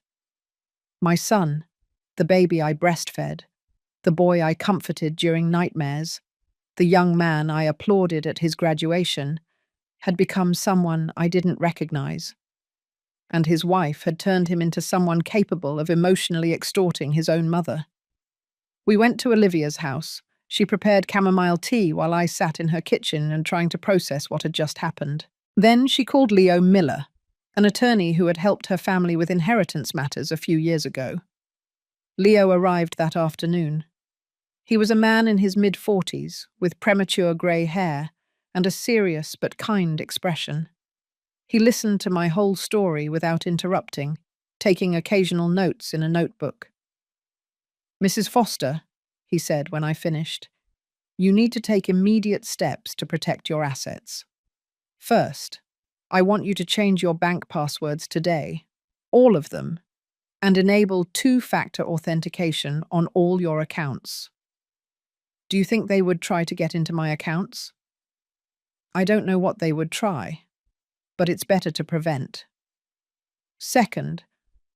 My son, the baby I breastfed, the boy I comforted during nightmares, the young man I applauded at his graduation, had become someone I didn't recognize. And his wife had turned him into someone capable of emotionally extorting his own mother. We went to Olivia's house. She prepared chamomile tea while I sat in her kitchen and trying to process what had just happened. Then she called Leo Miller, an attorney who had helped her family with inheritance matters a few years ago. Leo arrived that afternoon. He was a man in his mid-40s, with premature grey hair and a serious but kind expression. He listened to my whole story without interrupting, taking occasional notes in a notebook. Mrs. Foster, he said when I finished, you need to take immediate steps to protect your assets. First, I want you to change your bank passwords today, all of them, and enable two-factor authentication on all your accounts. Do you think they would try to get into my accounts? I don't know what they would try, but it's better to prevent. Second,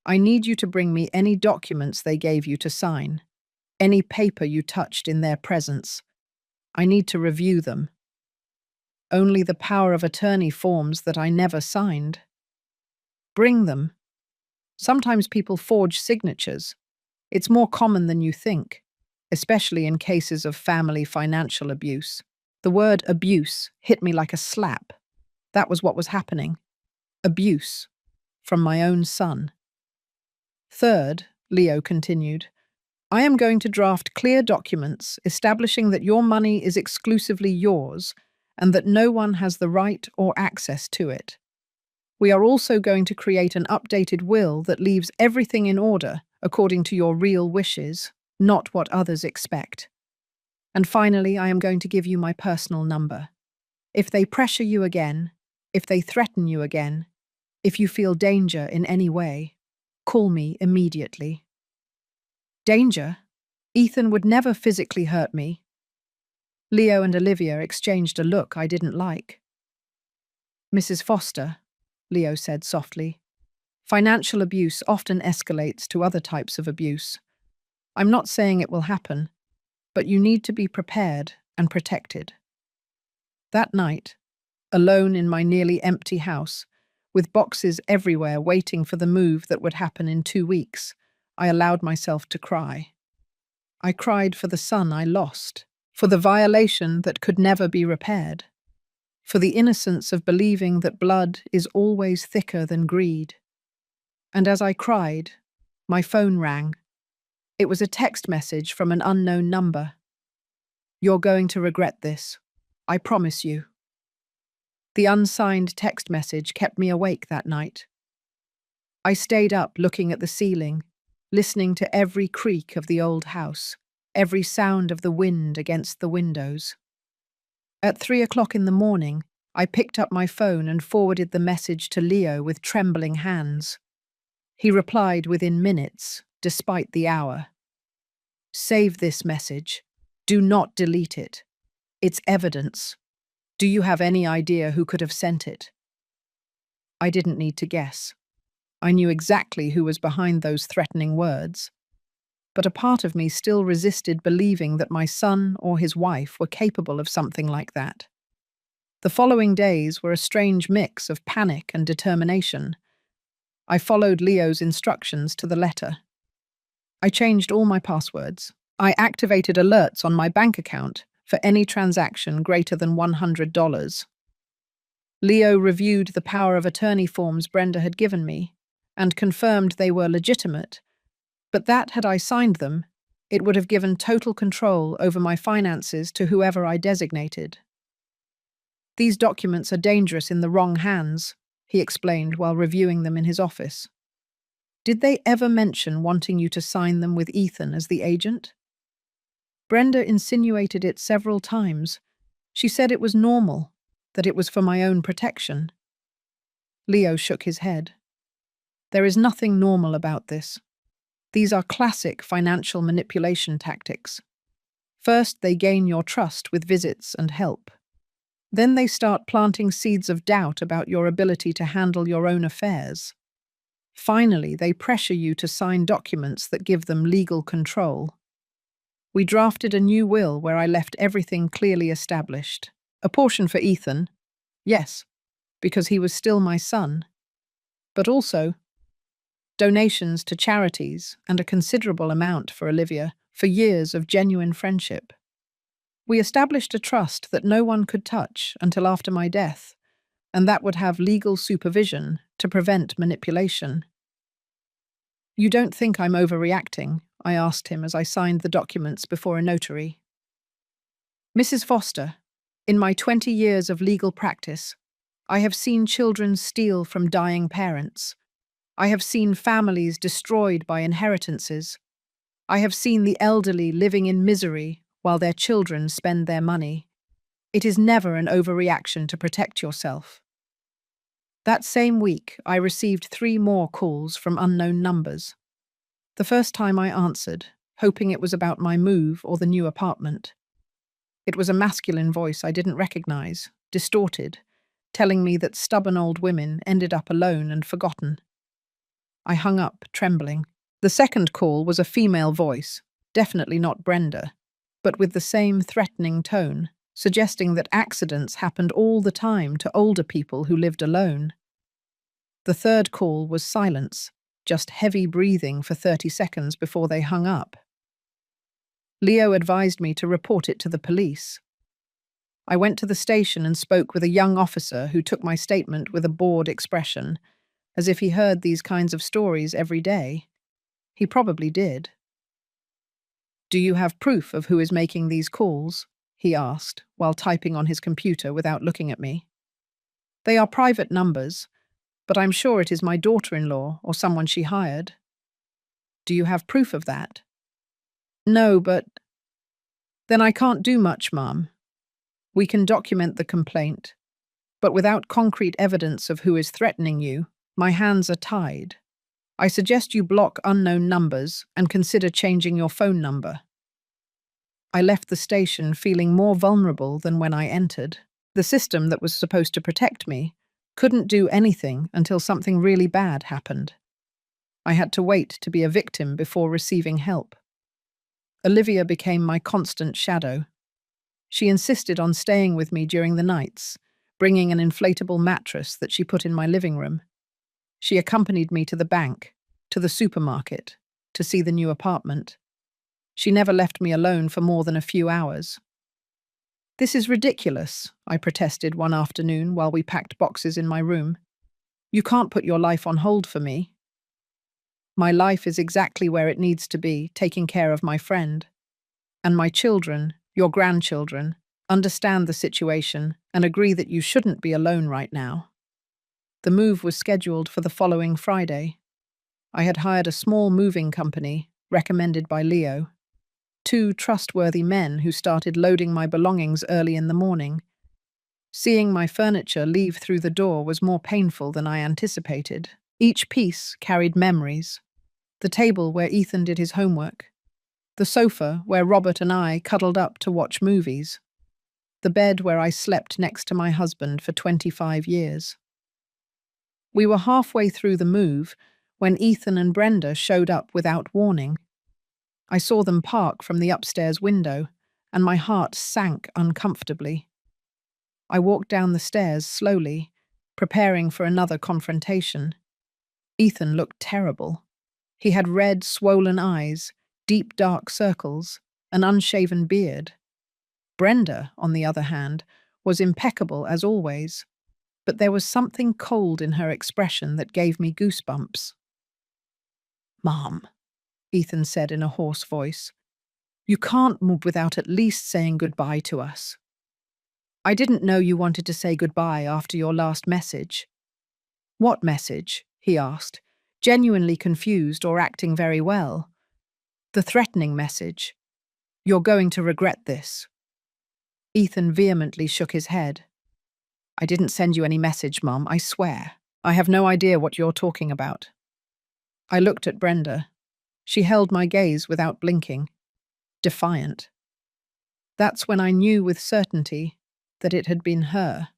I need you to bring me any documents they gave you to sign, any paper you touched in their presence. I need to review them. Only the power of attorney forms that I never signed. Bring them. Sometimes people forge signatures. It's more common than you think, especially in cases of family financial abuse. The word abuse hit me like a slap. That was what was happening. Abuse. From my own son. Third, Leo continued, I am going to draft clear documents establishing that your money is exclusively yours and that no one has the right or access to it. We are also going to create an updated will that leaves everything in order according to your real wishes, not what others expect. And finally, I am going to give you my personal number. If they pressure you again, if they threaten you again, if you feel danger in any way, call me immediately. Danger? Ethan would never physically hurt me. Leo and Olivia exchanged a look I didn't like. Mrs. Foster, Leo said softly, financial abuse often escalates to other types of abuse. I'm not saying it will happen, but you need to be prepared and protected. That night, alone in my nearly empty house, with boxes everywhere waiting for the move that would happen in 2 weeks, I allowed myself to cry. I cried for the son I lost, for the violation that could never be repaired, for the innocence of believing that blood is always thicker than greed. And as I cried, my phone rang. It was a text message from an unknown number. You're going to regret this. I promise you. The unsigned text message kept me awake that night. I stayed up looking at the ceiling, listening to every creak of the old house, every sound of the wind against the windows. At 3 o'clock in the morning, I picked up my phone and forwarded the message to Leo with trembling hands. He replied within minutes, despite the hour. Save this message. Do not delete it. It's evidence. Do you have any idea who could have sent it? I didn't need to guess. I knew exactly who was behind those threatening words, but a part of me still resisted believing that my son or his wife were capable of something like that. The following days were a strange mix of panic and determination. I followed Leo's instructions to the letter. I changed all my passwords. I activated alerts on my bank account for any transaction greater than $100. Leo reviewed the power of attorney forms Brenda had given me and confirmed they were legitimate, but that had I signed them, it would have given total control over my finances to whoever I designated. These documents are dangerous in the wrong hands, he explained while reviewing them in his office. Did they ever mention wanting you to sign them with Ethan as the agent? Brenda insinuated it several times. She said it was normal, that it was for my own protection. Leo shook his head. There is nothing normal about this. These are classic financial manipulation tactics. First, they gain your trust with visits and help. Then they start planting seeds of doubt about your ability to handle your own affairs. Finally, they pressure you to sign documents that give them legal control. We drafted a new will where I left everything clearly established. A portion for Ethan, yes, because he was still my son, but also donations to charities and a considerable amount for Olivia for years of genuine friendship. We established a trust that no one could touch until after my death, and that would have legal supervision to prevent manipulation. You don't think I'm overreacting? I asked him as I signed the documents before a notary. Mrs. Foster, in my 20 years of legal practice, I have seen children steal from dying parents. I have seen families destroyed by inheritances. I have seen the elderly living in misery while their children spend their money. It is never an overreaction to protect yourself. That same week, I received 3 more calls from unknown numbers. The first time I answered, hoping it was about my move or the new apartment. It was a masculine voice I didn't recognize, distorted, telling me that stubborn old women ended up alone and forgotten. I hung up, trembling. The second call was a female voice, definitely not Brenda, but with the same threatening tone, suggesting that accidents happened all the time to older people who lived alone. The third call was silence, just heavy breathing for 30 seconds before they hung up. Leo advised me to report it to the police. I went to the station and spoke with a young officer who took my statement with a bored expression, as if he heard these kinds of stories every day. He probably did. Do you have proof of who is making these calls? He asked, while typing on his computer without looking at me. They are private numbers, but I'm sure it is my daughter-in-law or someone she hired. Do you have proof of that? No, but... Then I can't do much, Mum. We can document the complaint, but without concrete evidence of who is threatening you, my hands are tied. I suggest you block unknown numbers and consider changing your phone number. I left the station feeling more vulnerable than when I entered. The system that was supposed to protect me couldn't do anything until something really bad happened. I had to wait to be a victim before receiving help. Olivia became my constant shadow. She insisted on staying with me during the nights, bringing an inflatable mattress that she put in my living room. She accompanied me to the bank, to the supermarket, to see the new apartment. She never left me alone for more than a few hours. This is ridiculous, I protested one afternoon while we packed boxes in my room. You can't put your life on hold for me. My life is exactly where it needs to be, taking care of my friend. And my children, your grandchildren, understand the situation and agree that you shouldn't be alone right now. The move was scheduled for the following Friday. I had hired a small moving company, recommended by Leo. 2 trustworthy men who started loading my belongings early in the morning. Seeing my furniture leave through the door was more painful than I anticipated. Each piece carried memories. The table where Ethan did his homework. The sofa where Robert and I cuddled up to watch movies. The bed where I slept next to my husband for 25 years. We were halfway through the move when Ethan and Brenda showed up without warning. I saw them park from the upstairs window, and my heart sank uncomfortably. I walked down the stairs slowly, preparing for another confrontation. Ethan looked terrible. He had red, swollen eyes, deep dark circles, an unshaven beard. Brenda, on the other hand, was impeccable as always, but there was something cold in her expression that gave me goosebumps. "Mom," Ethan said in a hoarse voice, "you can't move without at least saying goodbye to us." "I didn't know you wanted to say goodbye after your last message." "What message?" he asked, genuinely confused or acting very well. "The threatening message. You're going to regret this." Ethan vehemently shook his head. "I didn't send you any message, Mum, I swear. I have no idea what you're talking about." I looked at Brenda. She held my gaze without blinking, defiant. That's when I knew with certainty that it had been her,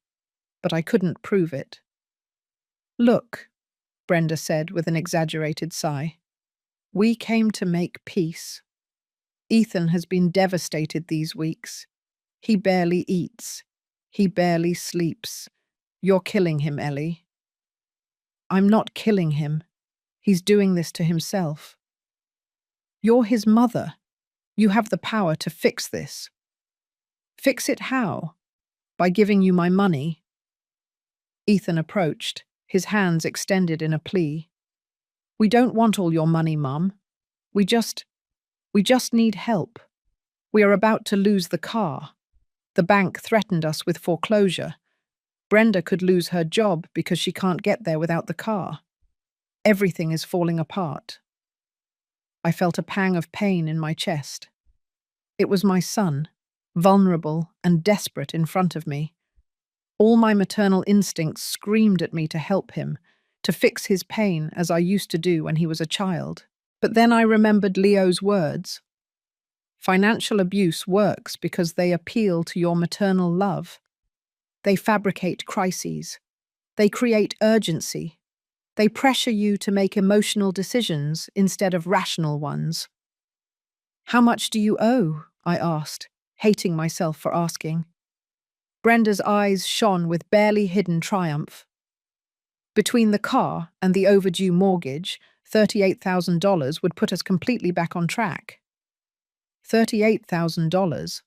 but I couldn't prove it. "Look," Brenda said with an exaggerated sigh, "we came to make peace. Ethan has been devastated these weeks. He barely eats. He barely sleeps. You're killing him, Ellie." "I'm not killing him. He's doing this to himself." "You're his mother. You have the power to fix this." "Fix it how? By giving you my money?" Ethan approached, his hands extended in a plea. "We don't want all your money, Mum. We just need help. We are about to lose the car. The bank threatened us with foreclosure. Brenda could lose her job because she can't get there without the car. Everything is falling apart." I felt a pang of pain in my chest. It was my son, vulnerable and desperate in front of me. All my maternal instincts screamed at me to help him, to fix his pain as I used to do when he was a child. But then I remembered Leo's words. Financial abuse works because they appeal to your maternal love. They fabricate crises. They create urgency. They pressure you to make emotional decisions instead of rational ones. "How much do you owe?" I asked, hating myself for asking. Brenda's eyes shone with barely hidden triumph. "Between the car and the overdue mortgage, $38,000 would put us completely back on track." $38,000,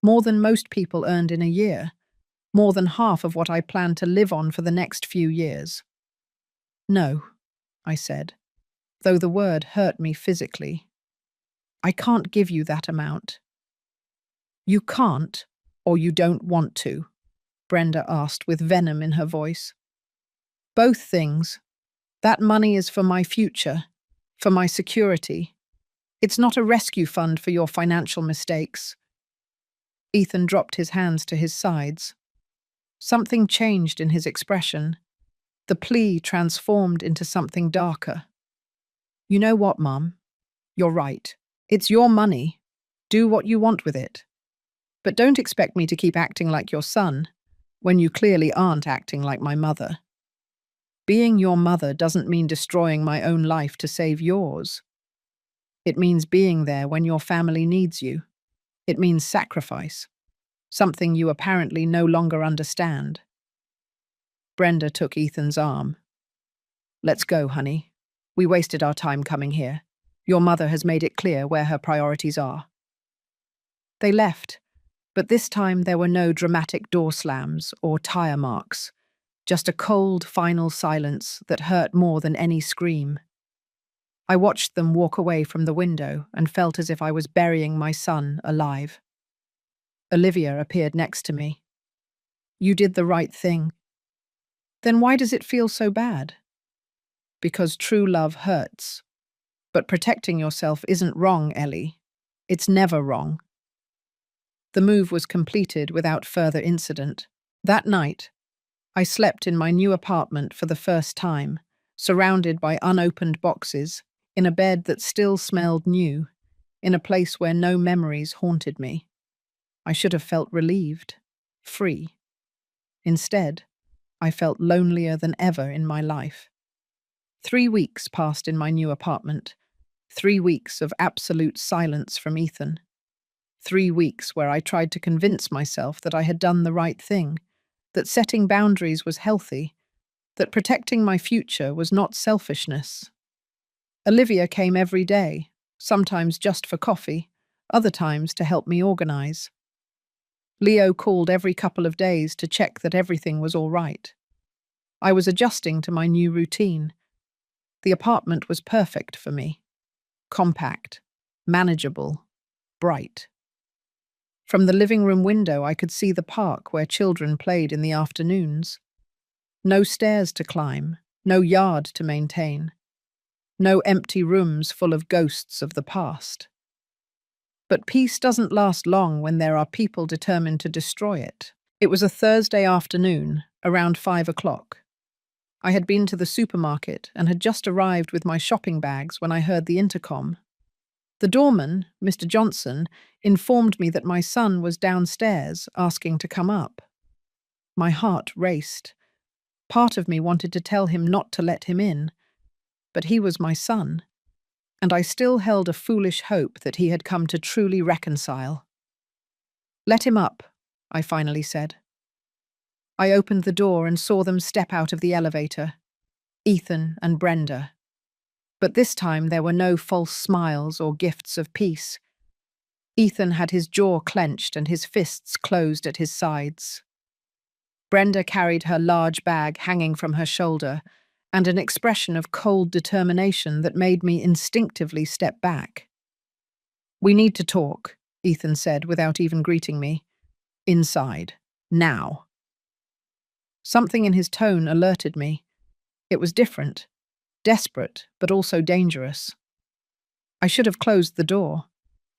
more than most people earned in a year, more than half of what I plan to live on for the next few years. "No," I said, though the word hurt me physically. "I can't give you that amount." "You can't, or you don't want to?" Brenda asked with venom in her voice. "Both things. That money is for my future, for my security. It's not a rescue fund for your financial mistakes." Ethan dropped his hands to his sides. Something changed in his expression. The plea transformed into something darker. "You know what, Mum? You're right. It's your money. Do what you want with it. But don't expect me to keep acting like your son, when you clearly aren't acting like my mother. Being your mother doesn't mean destroying my own life to save yours. It means being there when your family needs you. It means sacrifice, something you apparently no longer understand." Brenda took Ethan's arm. "Let's go, honey. We wasted our time coming here. Your mother has made it clear where her priorities are." They left, but this time there were no dramatic door slams or tire marks, just a cold, final silence that hurt more than any scream. I watched them walk away from the window and felt as if I was burying my son alive. Olivia appeared next to me. "You did the right thing." "Then why does it feel so bad?" "Because true love hurts. But protecting yourself isn't wrong, Ellie. It's never wrong." The move was completed without further incident. That night, I slept in my new apartment for the first time, surrounded by unopened boxes, in a bed that still smelled new, in a place where no memories haunted me. I should have felt relieved, free. Instead, I felt lonelier than ever in my life. 3 weeks passed in my new apartment. 3 weeks of absolute silence from Ethan. 3 weeks where I tried to convince myself that I had done the right thing, that setting boundaries was healthy, that protecting my future was not selfishness. Olivia came every day, sometimes just for coffee, other times to help me organize. Leo called every couple of days to check that everything was all right. I was adjusting to my new routine. The apartment was perfect for me. Compact, manageable, bright. From the living room window, I could see the park where children played in the afternoons. No stairs to climb, no yard to maintain, no empty rooms full of ghosts of the past. But peace doesn't last long when there are people determined to destroy it. It was a Thursday afternoon, around 5 o'clock. I had been to the supermarket and had just arrived with my shopping bags when I heard the intercom. The doorman, Mr. Johnson, informed me that my son was downstairs asking to come up. My heart raced. Part of me wanted to tell him not to let him in, but he was my son, and I still held a foolish hope that he had come to truly reconcile. "Let him up," I finally said. I opened the door and saw them step out of the elevator, Ethan and Brenda. But this time there were no false smiles or gifts of peace. Ethan had his jaw clenched and his fists closed at his sides. Brenda carried her large bag hanging from her shoulder and an expression of cold determination that made me instinctively step back. "We need to talk," Ethan said without even greeting me. "Inside. Now." Something in his tone alerted me. It was different, desperate, but also dangerous. I should have closed the door.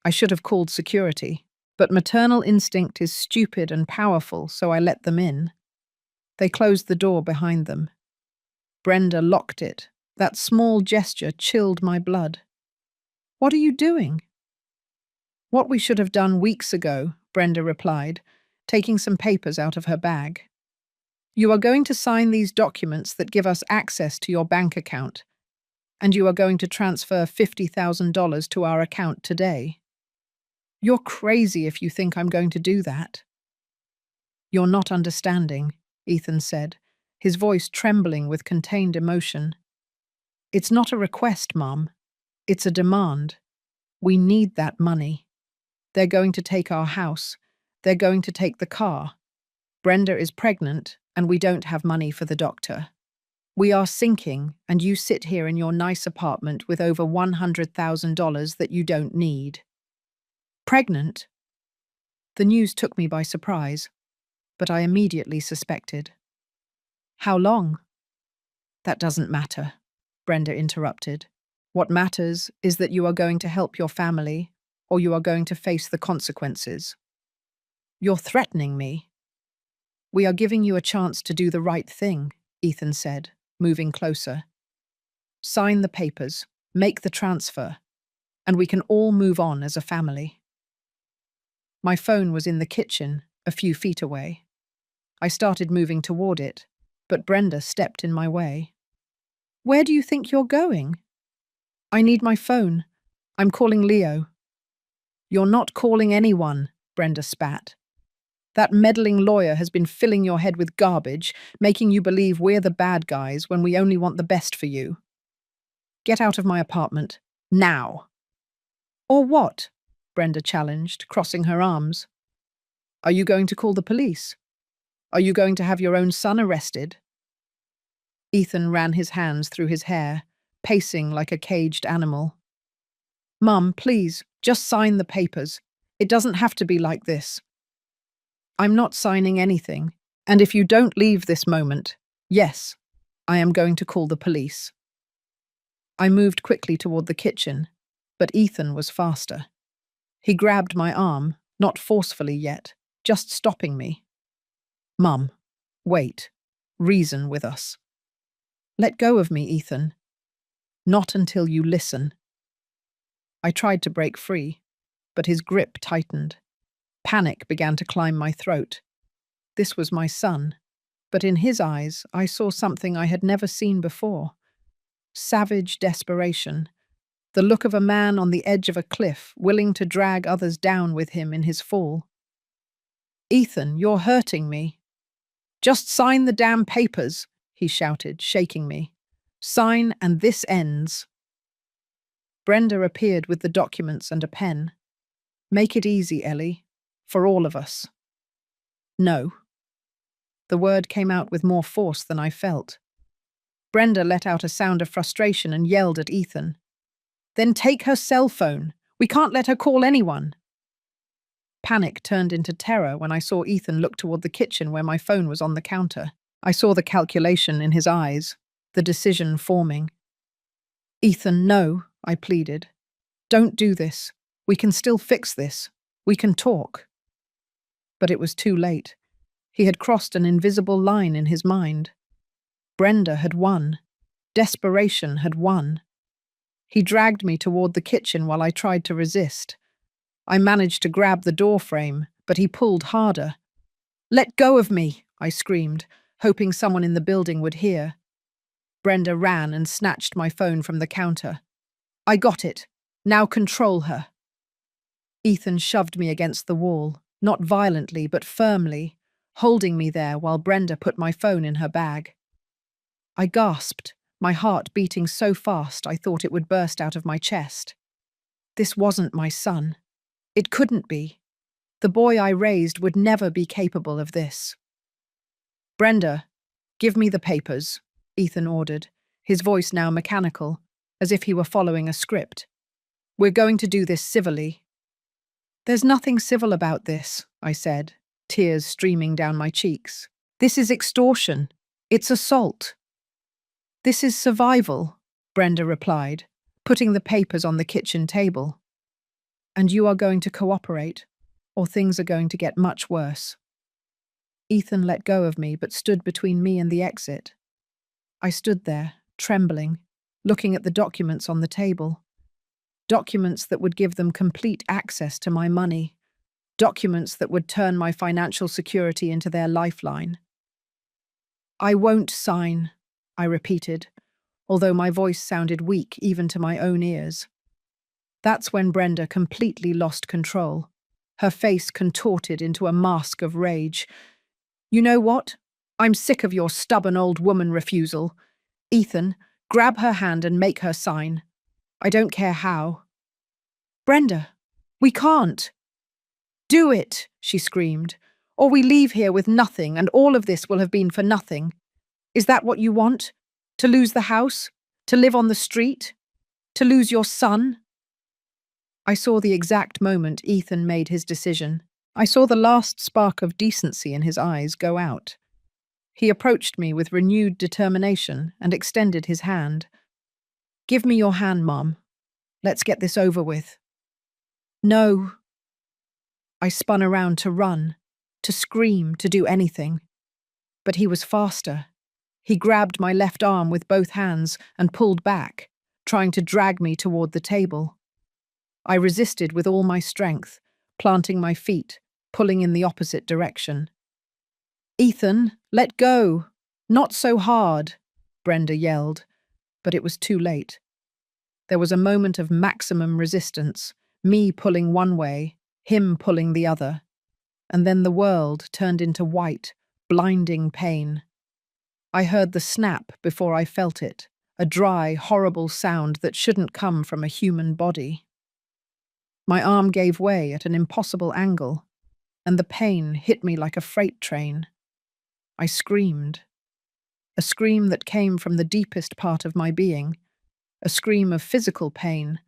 I should have called security. But maternal instinct is stupid and powerful, so I let them in. They closed the door behind them. Brenda locked it. That small gesture chilled my blood. "What are you doing?" "What we should have done weeks ago," Brenda replied, taking some papers out of her bag. "You are going to sign these documents that give us access to your bank account, and you are going to transfer $50,000 to our account today. You're crazy if you think I'm going to do that." "You're not understanding," Ethan said, his voice trembling with contained emotion. "It's not a request, Mom. It's a demand. We need that money. They're going to take our house. They're going to take the car. Brenda is pregnant, and we don't have money for the doctor. We are sinking, and you sit here in your nice apartment with over $100,000 that you don't need." "Pregnant?" The news took me by surprise, but I immediately suspected. "How long?" "That doesn't matter," Brenda interrupted. "What matters is that you are going to help your family, or you are going to face the consequences." "You're threatening me." "We are giving you a chance to do the right thing," Ethan said, moving closer. "Sign the papers, make the transfer, and we can all move on as a family." My phone was in the kitchen, a few feet away. I started moving toward it, but Brenda stepped in my way. "Where do you think you're going?" "I need my phone. I'm calling Leo." "You're not calling anyone," Brenda spat. "That meddling lawyer has been filling your head with garbage, making you believe we're the bad guys when we only want the best for you. Get out of my apartment. Now." "Or what?" Brenda challenged, crossing her arms. "Are you going to call the police? Are you going to have your own son arrested?" Ethan ran his hands through his hair, pacing like a caged animal. "Mum, please, just sign the papers. It doesn't have to be like this." "I'm not signing anything, and if you don't leave this moment, yes, I am going to call the police." I moved quickly toward the kitchen, but Ethan was faster. He grabbed my arm, not forcefully yet, just stopping me. "Mum, wait. Reason with us." "Let go of me, Ethan." "Not until you listen." I tried to break free, but his grip tightened. Panic began to climb my throat. This was my son, but in his eyes I saw something I had never seen before. savage desperation, the look of a man on the edge of a cliff, willing to drag others down with him in his fall. "Ethan, you're hurting me." "Just sign the damn papers," he shouted, shaking me. "Sign and this ends." Brenda appeared with the documents and a pen. "Make it easy, Ellie. For all of us." "No." The word came out with more force than I felt. Brenda let out a sound of frustration and yelled at Ethan. "Then take her cell phone. We can't let her call anyone." Panic turned into terror when I saw Ethan look toward the kitchen where my phone was on the counter. I saw the calculation in his eyes, the decision forming. "Ethan, no," I pleaded. "Don't do this. We can still fix this. We can talk." But it was too late. He had crossed an invisible line in his mind. Brenda had won. Desperation had won. He dragged me toward the kitchen while I tried to resist. I managed to grab the door frame, but he pulled harder. "Let go of me," I screamed, hoping someone in the building would hear. Brenda ran and snatched my phone from the counter. "I got it. Now control her." Ethan shoved me against the wall, not violently but firmly, holding me there while Brenda put my phone in her bag. I gasped, my heart beating so fast I thought it would burst out of my chest. This wasn't my son. It couldn't be. The boy I raised would never be capable of this. "Brenda, give me the papers," Ethan ordered, his voice now mechanical, as if he were following a script. "We're going to do this civilly." "There's nothing civil about this," I said, tears streaming down my cheeks. "This is extortion. It's assault." "This is survival," Brenda replied, putting the papers on the kitchen table. "And you are going to cooperate, or things are going to get much worse." Ethan let go of me but stood between me and the exit. I stood there, trembling, looking at the documents on the table. Documents that would give them complete access to my money. Documents that would turn my financial security into their lifeline. "I won't sign," I repeated, although my voice sounded weak even to my own ears. That's when Brenda completely lost control, her face contorted into a mask of rage. "You know what? I'm sick of your stubborn old woman refusal. Ethan, grab her hand and make her sign. I don't care how." "Brenda, we can't." "Do it," she screamed, "or we leave here with nothing and all of this will have been for nothing. Is that what you want? To lose the house? To live on the street? To lose your son?" I saw the exact moment Ethan made his decision. I saw the last spark of decency in his eyes go out. He approached me with renewed determination and extended his hand. "Give me your hand, Mom. Let's get this over with." "No." I spun around to run, to scream, to do anything. But he was faster. He grabbed my left arm with both hands and pulled back, trying to drag me toward the table. I resisted with all my strength, planting my feet, pulling in the opposite direction. "Ethan, let go! Not so hard!" Brenda yelled, but it was too late. There was a moment of maximum resistance, me pulling one way, him pulling the other, and then the world turned into white, blinding pain. I heard the snap before I felt it, a dry, horrible sound that shouldn't come from a human body. My arm gave way at an impossible angle, and the pain hit me like a freight train. I screamed. A scream that came from the deepest part of my being, a scream of physical pain,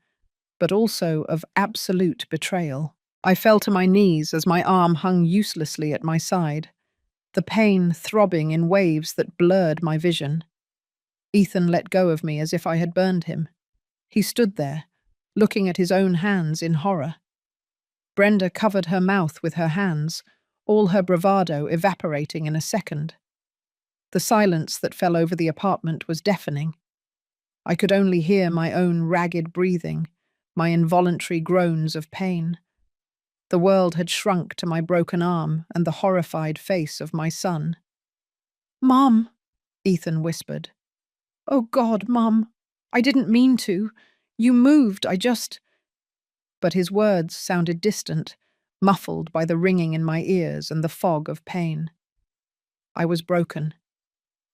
but also of absolute betrayal. I fell to my knees as my arm hung uselessly at my side, the pain throbbing in waves that blurred my vision. Ethan let go of me as if I had burned him. He stood there, looking at his own hands in horror. Brenda covered her mouth with her hands, all her bravado evaporating in a second. The silence that fell over the apartment was deafening. I could only hear my own ragged breathing, my involuntary groans of pain. The world had shrunk to my broken arm and the horrified face of my son. "Mom," Ethan whispered. "Oh God, Mom." I didn't mean to. You moved, I just. But his words sounded distant, muffled by the ringing in my ears and the fog of pain. I was broken.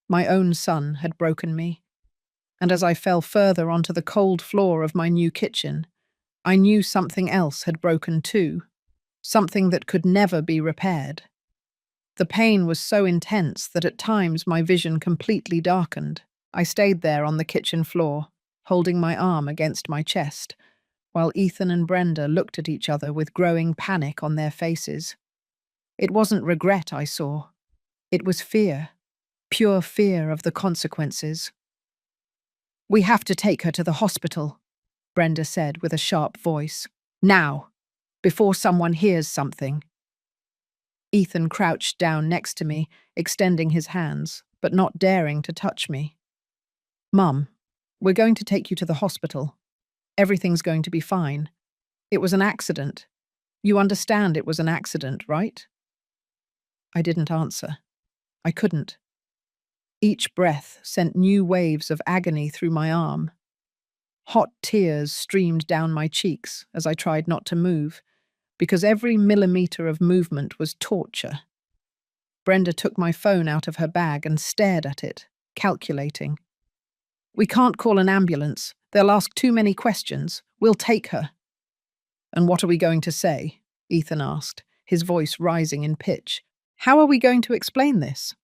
My own son had broken me. And as I fell further onto the cold floor of my new kitchen, I knew something else had broken too, something that could never be repaired. The pain was so intense that at times my vision completely darkened. I stayed there on the kitchen floor, holding my arm against my chest, while Ethan and Brenda looked at each other with growing panic on their faces. It wasn't regret I saw. It was fear, pure fear of the consequences. "We have to take her to the hospital," Brenda said with a sharp voice. "Now, before someone hears something." Ethan crouched down next to me, extending his hands, but not daring to touch me. "Mum, we're going to take you to the hospital. Everything's going to be fine. It was an accident. You understand it was an accident, right?" I didn't answer. I couldn't. Each breath sent new waves of agony through my arm. Hot tears streamed down my cheeks as I tried not to move, because every millimeter of movement was torture. Brenda took my phone out of her bag and stared at it, calculating. "We can't call an ambulance. They'll ask too many questions. We'll take her." "And what are we going to say?" Ethan asked, his voice rising in pitch. "How are we going to explain this?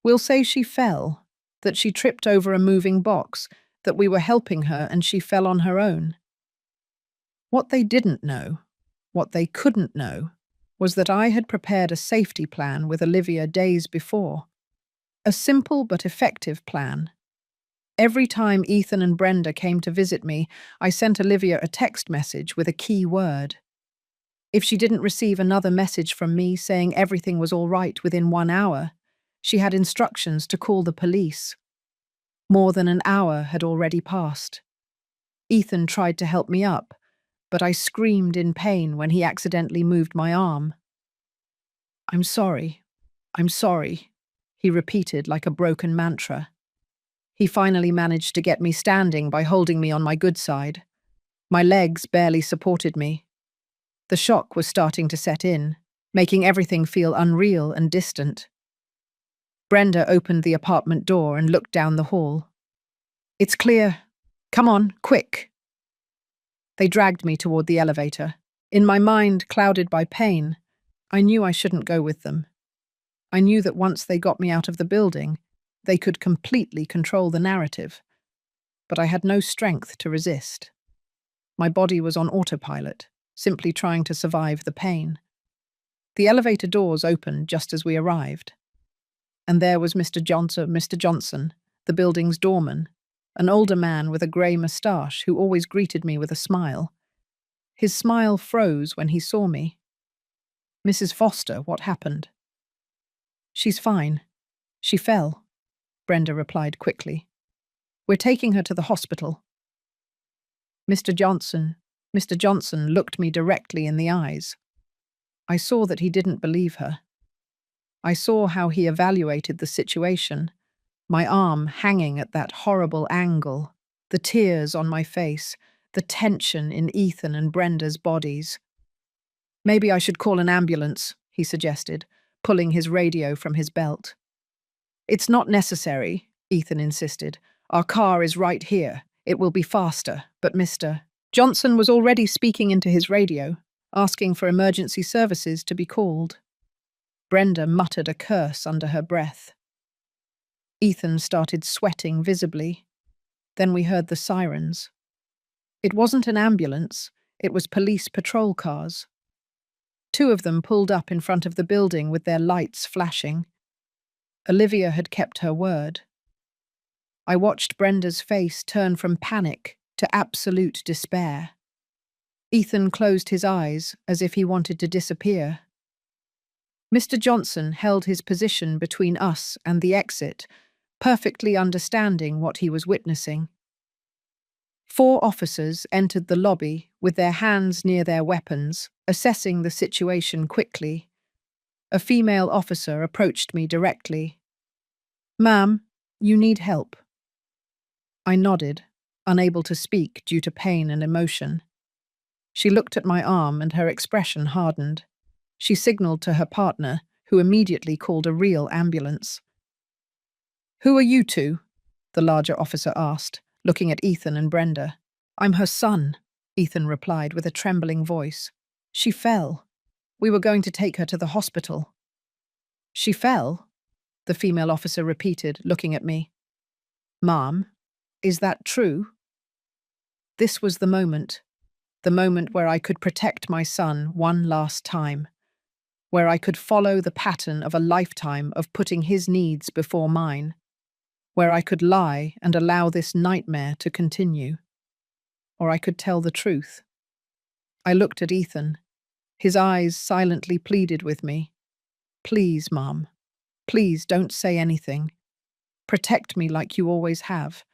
We'll say she fell, that she tripped over a moving box, that we were helping her and she fell on her own." What they didn't know, what they couldn't know, was that I had prepared a safety plan with Olivia days before. A simple but effective plan. Every time Ethan and Brenda came to visit me, I sent Olivia a text message with a key word. If she didn't receive another message from me saying everything was all right within 1 hour, she had instructions to call the police. More than an hour had already passed. Ethan tried to help me up, but I screamed in pain when he accidentally moved my arm. I'm sorry, he repeated like a broken mantra. He finally managed to get me standing by holding me on my good side. My legs barely supported me. The shock was starting to set in, making everything feel unreal and distant. Brenda opened the apartment door and looked down the hall. "It's clear. Come on, quick." They dragged me toward the elevator. In my mind, clouded by pain, I knew I shouldn't go with them. I knew that once they got me out of the building, they could completely control the narrative. But I had no strength to resist. My body was on autopilot, simply trying to survive the pain. The elevator doors opened just as we arrived. And there was Mr. Johnson, the building's doorman, an older man with a grey moustache who always greeted me with a smile. His smile froze when he saw me. "Mrs. Foster, what happened?" "She's fine. She fell," Brenda replied quickly. "We're taking her to the hospital." Mr. Johnson looked me directly in the eyes. I saw that he didn't believe her. I saw how he evaluated the situation, my arm hanging at that horrible angle, the tears on my face, the tension in Ethan and Brenda's bodies. "Maybe I should call an ambulance," he suggested, pulling his radio from his belt. "It's not necessary," Ethan insisted. "Our car is right here. It will be faster." But Mr. Johnson was already speaking into his radio, asking for emergency services to be called. Brenda muttered a curse under her breath. Ethan started sweating visibly. Then we heard the sirens. It wasn't an ambulance, it was police patrol cars. 2 of them pulled up in front of the building with their lights flashing. Olivia had kept her word. I watched Brenda's face turn from panic to absolute despair. Ethan closed his eyes as if he wanted to disappear. Mr. Johnson held his position between us and the exit, perfectly understanding what he was witnessing. 4 officers entered the lobby with their hands near their weapons, assessing the situation quickly. A female officer approached me directly. "Ma'am, you need help." I nodded, unable to speak due to pain and emotion. She looked at my arm and her expression hardened. She signaled to her partner, who immediately called a real ambulance. "Who are you two?" the larger officer asked, looking at Ethan and Brenda. "I'm her son," Ethan replied with a trembling voice. "She fell. We were going to take her to the hospital." "She fell?" the female officer repeated, looking at me. "Ma'am, is that true?" This was the moment where I could protect my son one last time, where I could follow the pattern of a lifetime of putting his needs before mine, where I could lie and allow this nightmare to continue. Or I could tell the truth. I looked at Ethan. His eyes silently pleaded with me. "Please, Mom. Please don't say anything. Protect me like you always have.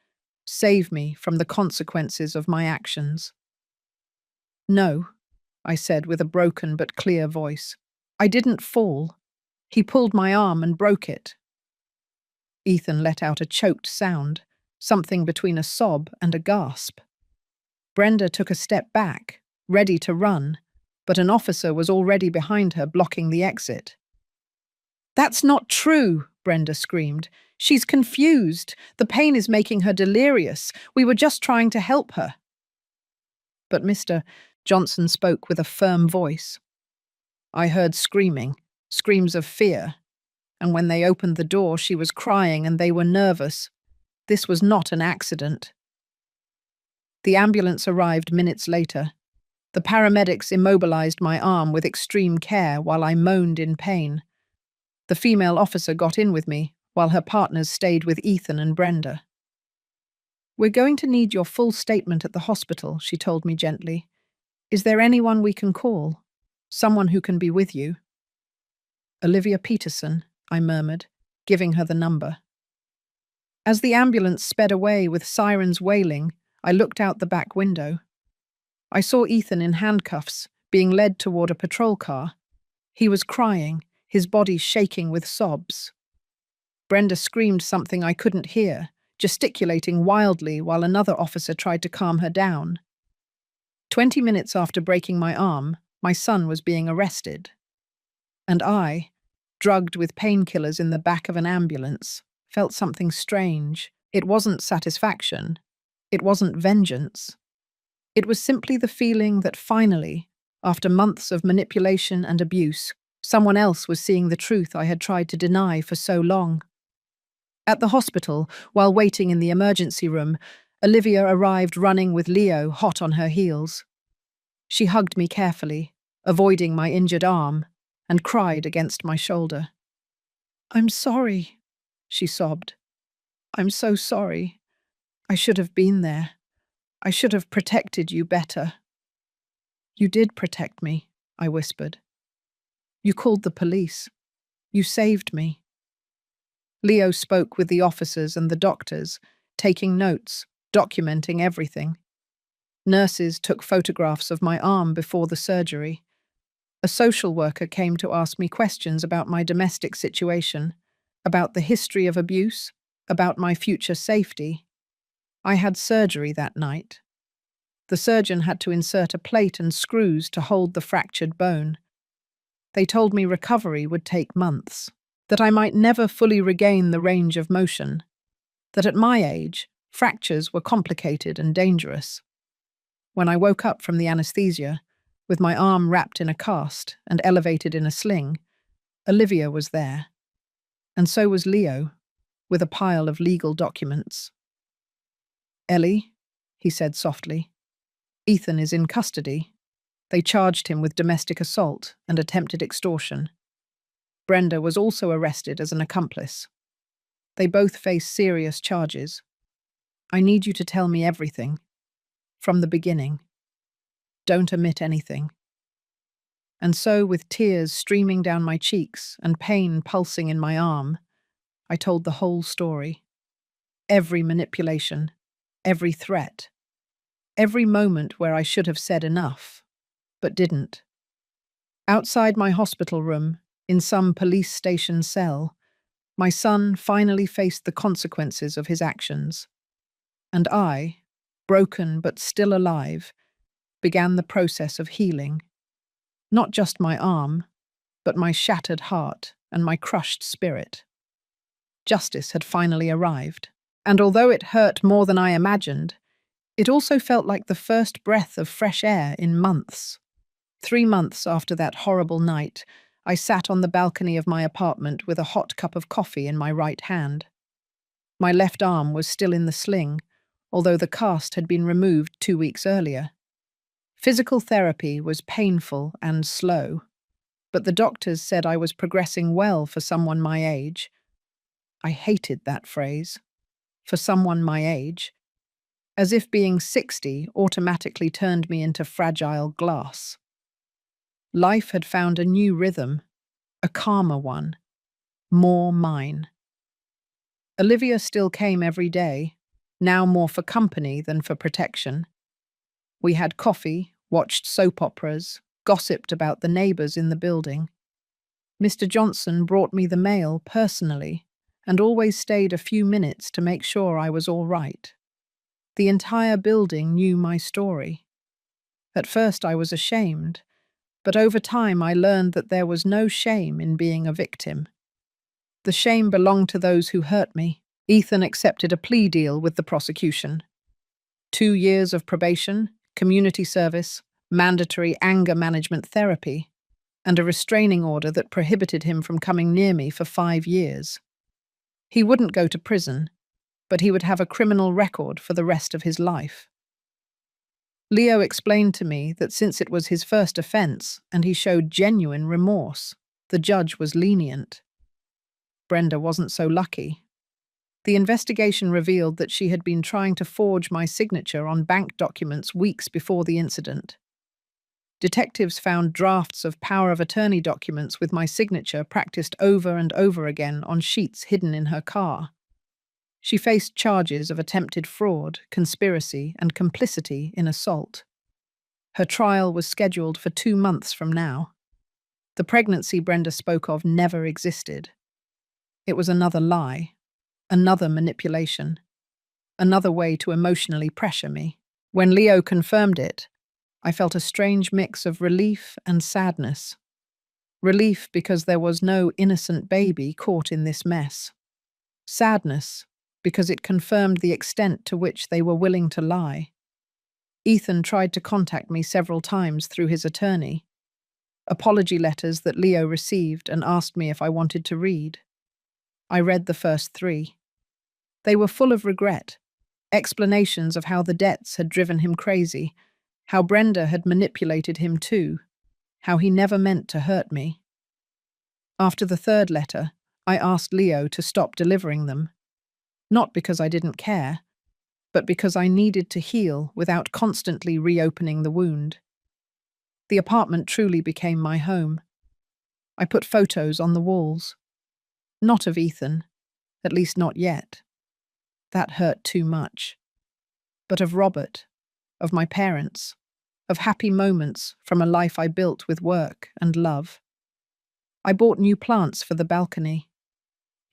Save me from the consequences of my actions." "No," I said with a broken but clear voice. "I didn't fall. He pulled my arm and broke it." Ethan let out a choked sound, something between a sob and a gasp. Brenda took a step back, ready to run, but an officer was already behind her, blocking the exit. "That's not true," Brenda screamed. "She's confused. The pain is making her delirious. We were just trying to help her." But Mr. Johnson spoke with a firm voice. "I heard screaming, screams of fear, and when they opened the door, she was crying and they were nervous. This was not an accident." The ambulance arrived minutes later. The paramedics immobilized my arm with extreme care while I moaned in pain. The female officer got in with me, while her partners stayed with Ethan and Brenda. "We're going to need your full statement at the hospital," she told me gently. "Is there anyone we can call? Someone who can be with you?" "Olivia Peterson," I murmured, giving her the number. As the ambulance sped away with sirens wailing, I looked out the back window. I saw Ethan in handcuffs, being led toward a patrol car. He was crying, his body shaking with sobs. Brenda screamed something I couldn't hear, gesticulating wildly while another officer tried to calm her down. 20 minutes after breaking my arm, my son was being arrested. And I, drugged with painkillers in the back of an ambulance, felt something strange. It wasn't satisfaction. It wasn't vengeance. It was simply the feeling that finally, after months of manipulation and abuse, someone else was seeing the truth I had tried to deny for so long. At the hospital, while waiting in the emergency room, Olivia arrived running with Leo hot on her heels. She hugged me carefully, avoiding my injured arm, and cried against my shoulder. "I'm sorry," she sobbed. "I'm so sorry. I should have been there. I should have protected you better." "You did protect me," I whispered. "You called the police. You saved me." Leo spoke with the officers and the doctors, taking notes, documenting everything. Nurses took photographs of my arm before the surgery. A social worker came to ask me questions about my domestic situation, about the history of abuse, about my future safety. I had surgery that night. The surgeon had to insert a plate and screws to hold the fractured bone. They told me recovery would take months, that I might never fully regain the range of motion, that at my age, fractures were complicated and dangerous. When I woke up from the anesthesia, with my arm wrapped in a cast and elevated in a sling, Olivia was there. And so was Leo, with a pile of legal documents. "Ellie," he said softly, "Ethan is in custody. They charged him with domestic assault and attempted extortion. Brenda was also arrested as an accomplice. They both face serious charges. I need you to tell me everything, from the beginning. Don't omit anything." And so, with tears streaming down my cheeks and pain pulsing in my arm, I told the whole story. Every manipulation, every threat, every moment where I should have said enough, but didn't. Outside my hospital room, in some police station cell, my son finally faced the consequences of his actions. And I, broken but still alive, began the process of healing. Not just my arm, but my shattered heart and my crushed spirit. Justice had finally arrived, and although it hurt more than I imagined, it also felt like the first breath of fresh air in months. 3 months after that horrible night, I sat on the balcony of my apartment with a hot cup of coffee in my right hand. My left arm was still in the sling, although the cast had been removed 2 weeks earlier. Physical therapy was painful and slow, but the doctors said I was progressing well for someone my age. I hated that phrase. For someone my age. As if being 60 automatically turned me into fragile glass. Life had found a new rhythm, a calmer one, more mine. Olivia still came every day, now more for company than for protection. We had coffee, watched soap operas, gossiped about the neighbours in the building. Mr. Johnson brought me the mail personally and always stayed a few minutes to make sure I was all right. The entire building knew my story. At first I was ashamed, but over time I learned that there was no shame in being a victim. The shame belonged to those who hurt me. Ethan accepted a plea deal with the prosecution. 2 years of probation, community service, mandatory anger management therapy, and a restraining order that prohibited him from coming near me for 5 years. He wouldn't go to prison, but he would have a criminal record for the rest of his life. Leo explained to me that since it was his first offence and he showed genuine remorse, the judge was lenient. Brenda wasn't so lucky. The investigation revealed that she had been trying to forge my signature on bank documents weeks before the incident. Detectives found drafts of power of attorney documents with my signature practiced over and over again on sheets hidden in her car. She faced charges of attempted fraud, conspiracy, and complicity in assault. Her trial was scheduled for 2 months from now. The pregnancy Brenda spoke of never existed. It was another lie, another manipulation, another way to emotionally pressure me. When Leo confirmed it, I felt a strange mix of relief and sadness. Relief because there was no innocent baby caught in this mess. Sadness because it confirmed the extent to which they were willing to lie. Ethan tried to contact me several times through his attorney. Apology letters that Leo received and asked me if I wanted to read. I read the first 3. They were full of regret, explanations of how the debts had driven him crazy, how Brenda had manipulated him too, how he never meant to hurt me. After the 3rd letter, I asked Leo to stop delivering them. Not because I didn't care, but because I needed to heal without constantly reopening the wound. The apartment truly became my home. I put photos on the walls. Not of Ethan, at least not yet. That hurt too much. But of Robert, of my parents, of happy moments from a life I built with work and love. I bought new plants for the balcony.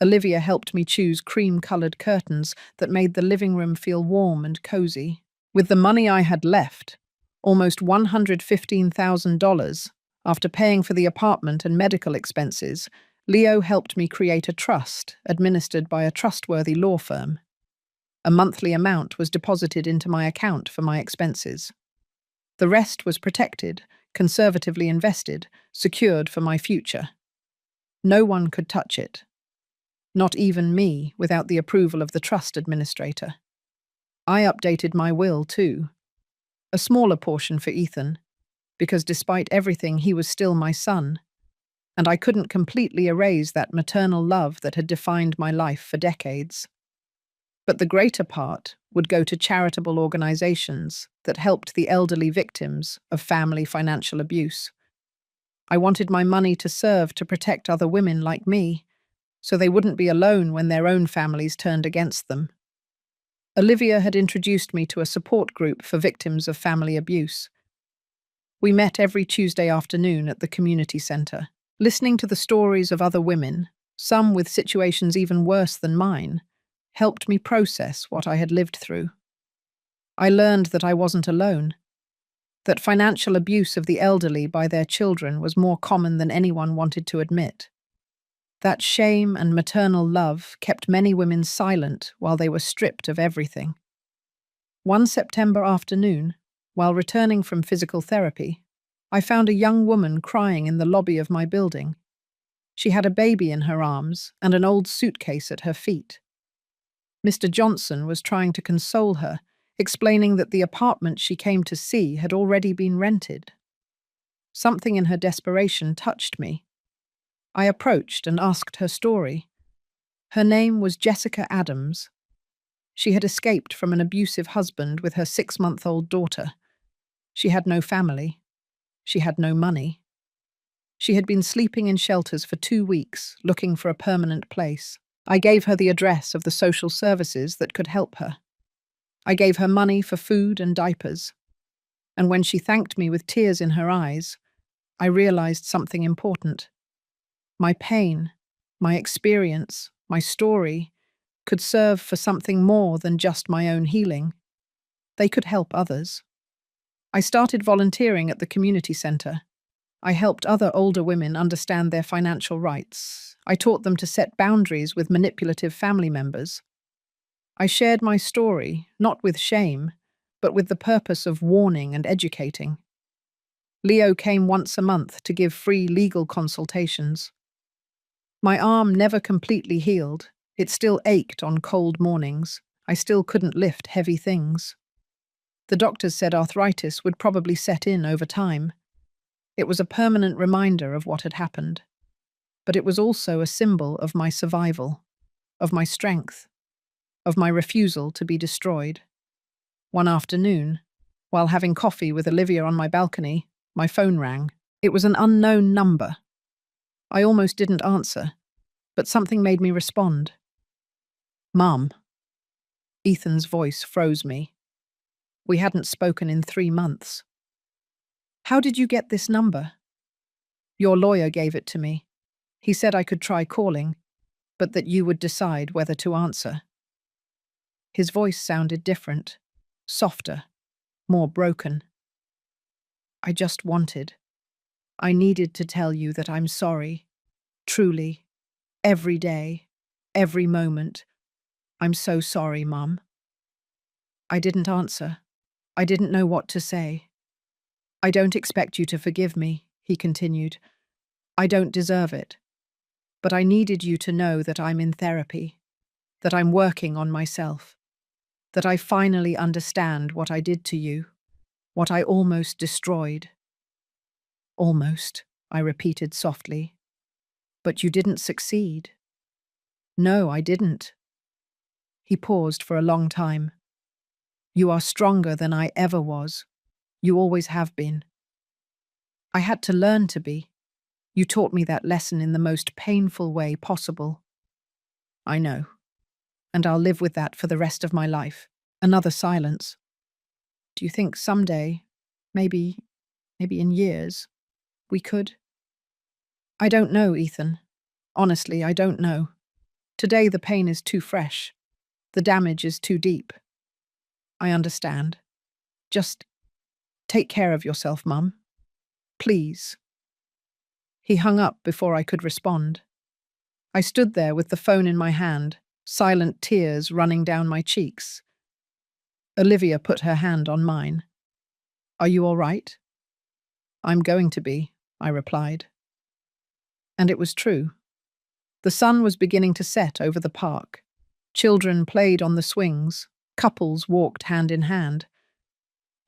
Olivia helped me choose cream-coloured curtains that made the living room feel warm and cozy. With the money I had left, almost $115,000, after paying for the apartment and medical expenses, Leo helped me create a trust administered by a trustworthy law firm. A monthly amount was deposited into my account for my expenses. The rest was protected, conservatively invested, secured for my future. No one could touch it. Not even me, without the approval of the trust administrator. I updated my will, too. A smaller portion for Ethan, because despite everything, he was still my son, and I couldn't completely erase that maternal love that had defined my life for decades. But the greater part would go to charitable organizations that helped the elderly victims of family financial abuse. I wanted my money to serve to protect other women like me, so they wouldn't be alone when their own families turned against them. Olivia had introduced me to a support group for victims of family abuse. We met every Tuesday afternoon at the community center, listening to the stories of other women, some with situations even worse than mine, helped me process what I had lived through. I learned that I wasn't alone, that financial abuse of the elderly by their children was more common than anyone wanted to admit. That shame and maternal love kept many women silent while they were stripped of everything. One September afternoon, while returning from physical therapy, I found a young woman crying in the lobby of my building. She had a baby in her arms and an old suitcase at her feet. Mr. Johnson was trying to console her, explaining that the apartment she came to see had already been rented. Something in her desperation touched me. I approached and asked her story. Her name was Jessica Adams. She had escaped from an abusive husband with her 6-month-old daughter. She had no family. She had no money. She had been sleeping in shelters for 2 weeks, looking for a permanent place. I gave her the address of the social services that could help her. I gave her money for food and diapers. And when she thanked me with tears in her eyes, I realized something important. My pain, my experience, my story could serve for something more than just my own healing. They could help others. I started volunteering at the community center. I helped other older women understand their financial rights. I taught them to set boundaries with manipulative family members. I shared my story, not with shame, but with the purpose of warning and educating. Leo came once a month to give free legal consultations. My arm never completely healed. It still ached on cold mornings. I still couldn't lift heavy things. The doctors said arthritis would probably set in over time. It was a permanent reminder of what had happened. But it was also a symbol of my survival, of my strength, of my refusal to be destroyed. One afternoon, while having coffee with Olivia on my balcony, my phone rang. It was an unknown number. I almost didn't answer, but something made me respond. "Mum." Ethan's voice froze me. We hadn't spoken in 3 months. "How did you get this number?" "Your lawyer gave it to me. He said I could try calling, but that you would decide whether to answer." His voice sounded different, softer, more broken. I needed to tell you that I'm sorry. Truly. Every day. Every moment. I'm so sorry, Mum." I didn't answer. I didn't know what to say. "I don't expect you to forgive me," he continued. "I don't deserve it. But I needed you to know that I'm in therapy, that I'm working on myself, that I finally understand what I did to you, what I almost destroyed." "Almost," I repeated softly. "But you didn't succeed." "No, I didn't." He paused for a long time. "You are stronger than I ever was. You always have been." "I had to learn to be. You taught me that lesson in the most painful way possible." "I know. And I'll live with that for the rest of my life." Another silence. "Do you think someday, maybe in years, we could?" "I don't know, Ethan. Honestly, I don't know. Today the pain is too fresh. The damage is too deep." "I understand. Just take care of yourself, Mum. Please." He hung up before I could respond. I stood there with the phone in my hand, silent tears running down my cheeks. Olivia put her hand on mine. "Are you all right?" "I'm going to be," I replied. And it was true. The sun was beginning to set over the park. Children played on the swings. Couples walked hand in hand.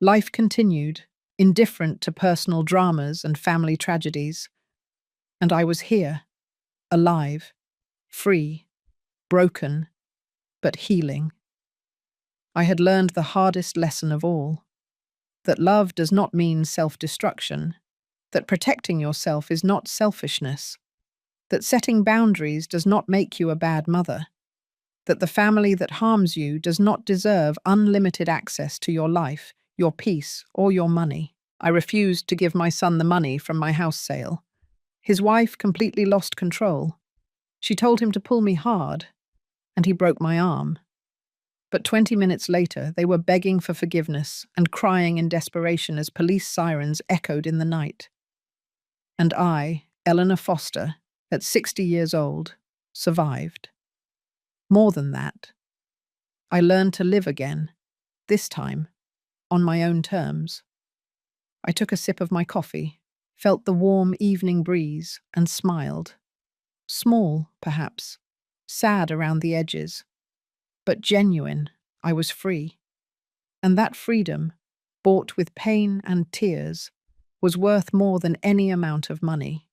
Life continued, indifferent to personal dramas and family tragedies. And I was here, alive, free, broken, but healing. I had learned the hardest lesson of all, that love does not mean self-destruction, that protecting yourself is not selfishness, that setting boundaries does not make you a bad mother, that the family that harms you does not deserve unlimited access to your life, your peace, or your money. I refused to give my son the money from my house sale. His wife completely lost control. She told him to pull me hard, and he broke my arm. But 20 minutes later, they were begging for forgiveness and crying in desperation as police sirens echoed in the night. And I, Eleanor Foster, at 60 years old, survived. More than that, I learned to live again, this time, on my own terms. I took a sip of my coffee, felt the warm evening breeze, and smiled. Small, perhaps, sad around the edges, but genuine. I was free. And that freedom, bought with pain and tears, was worth more than any amount of money.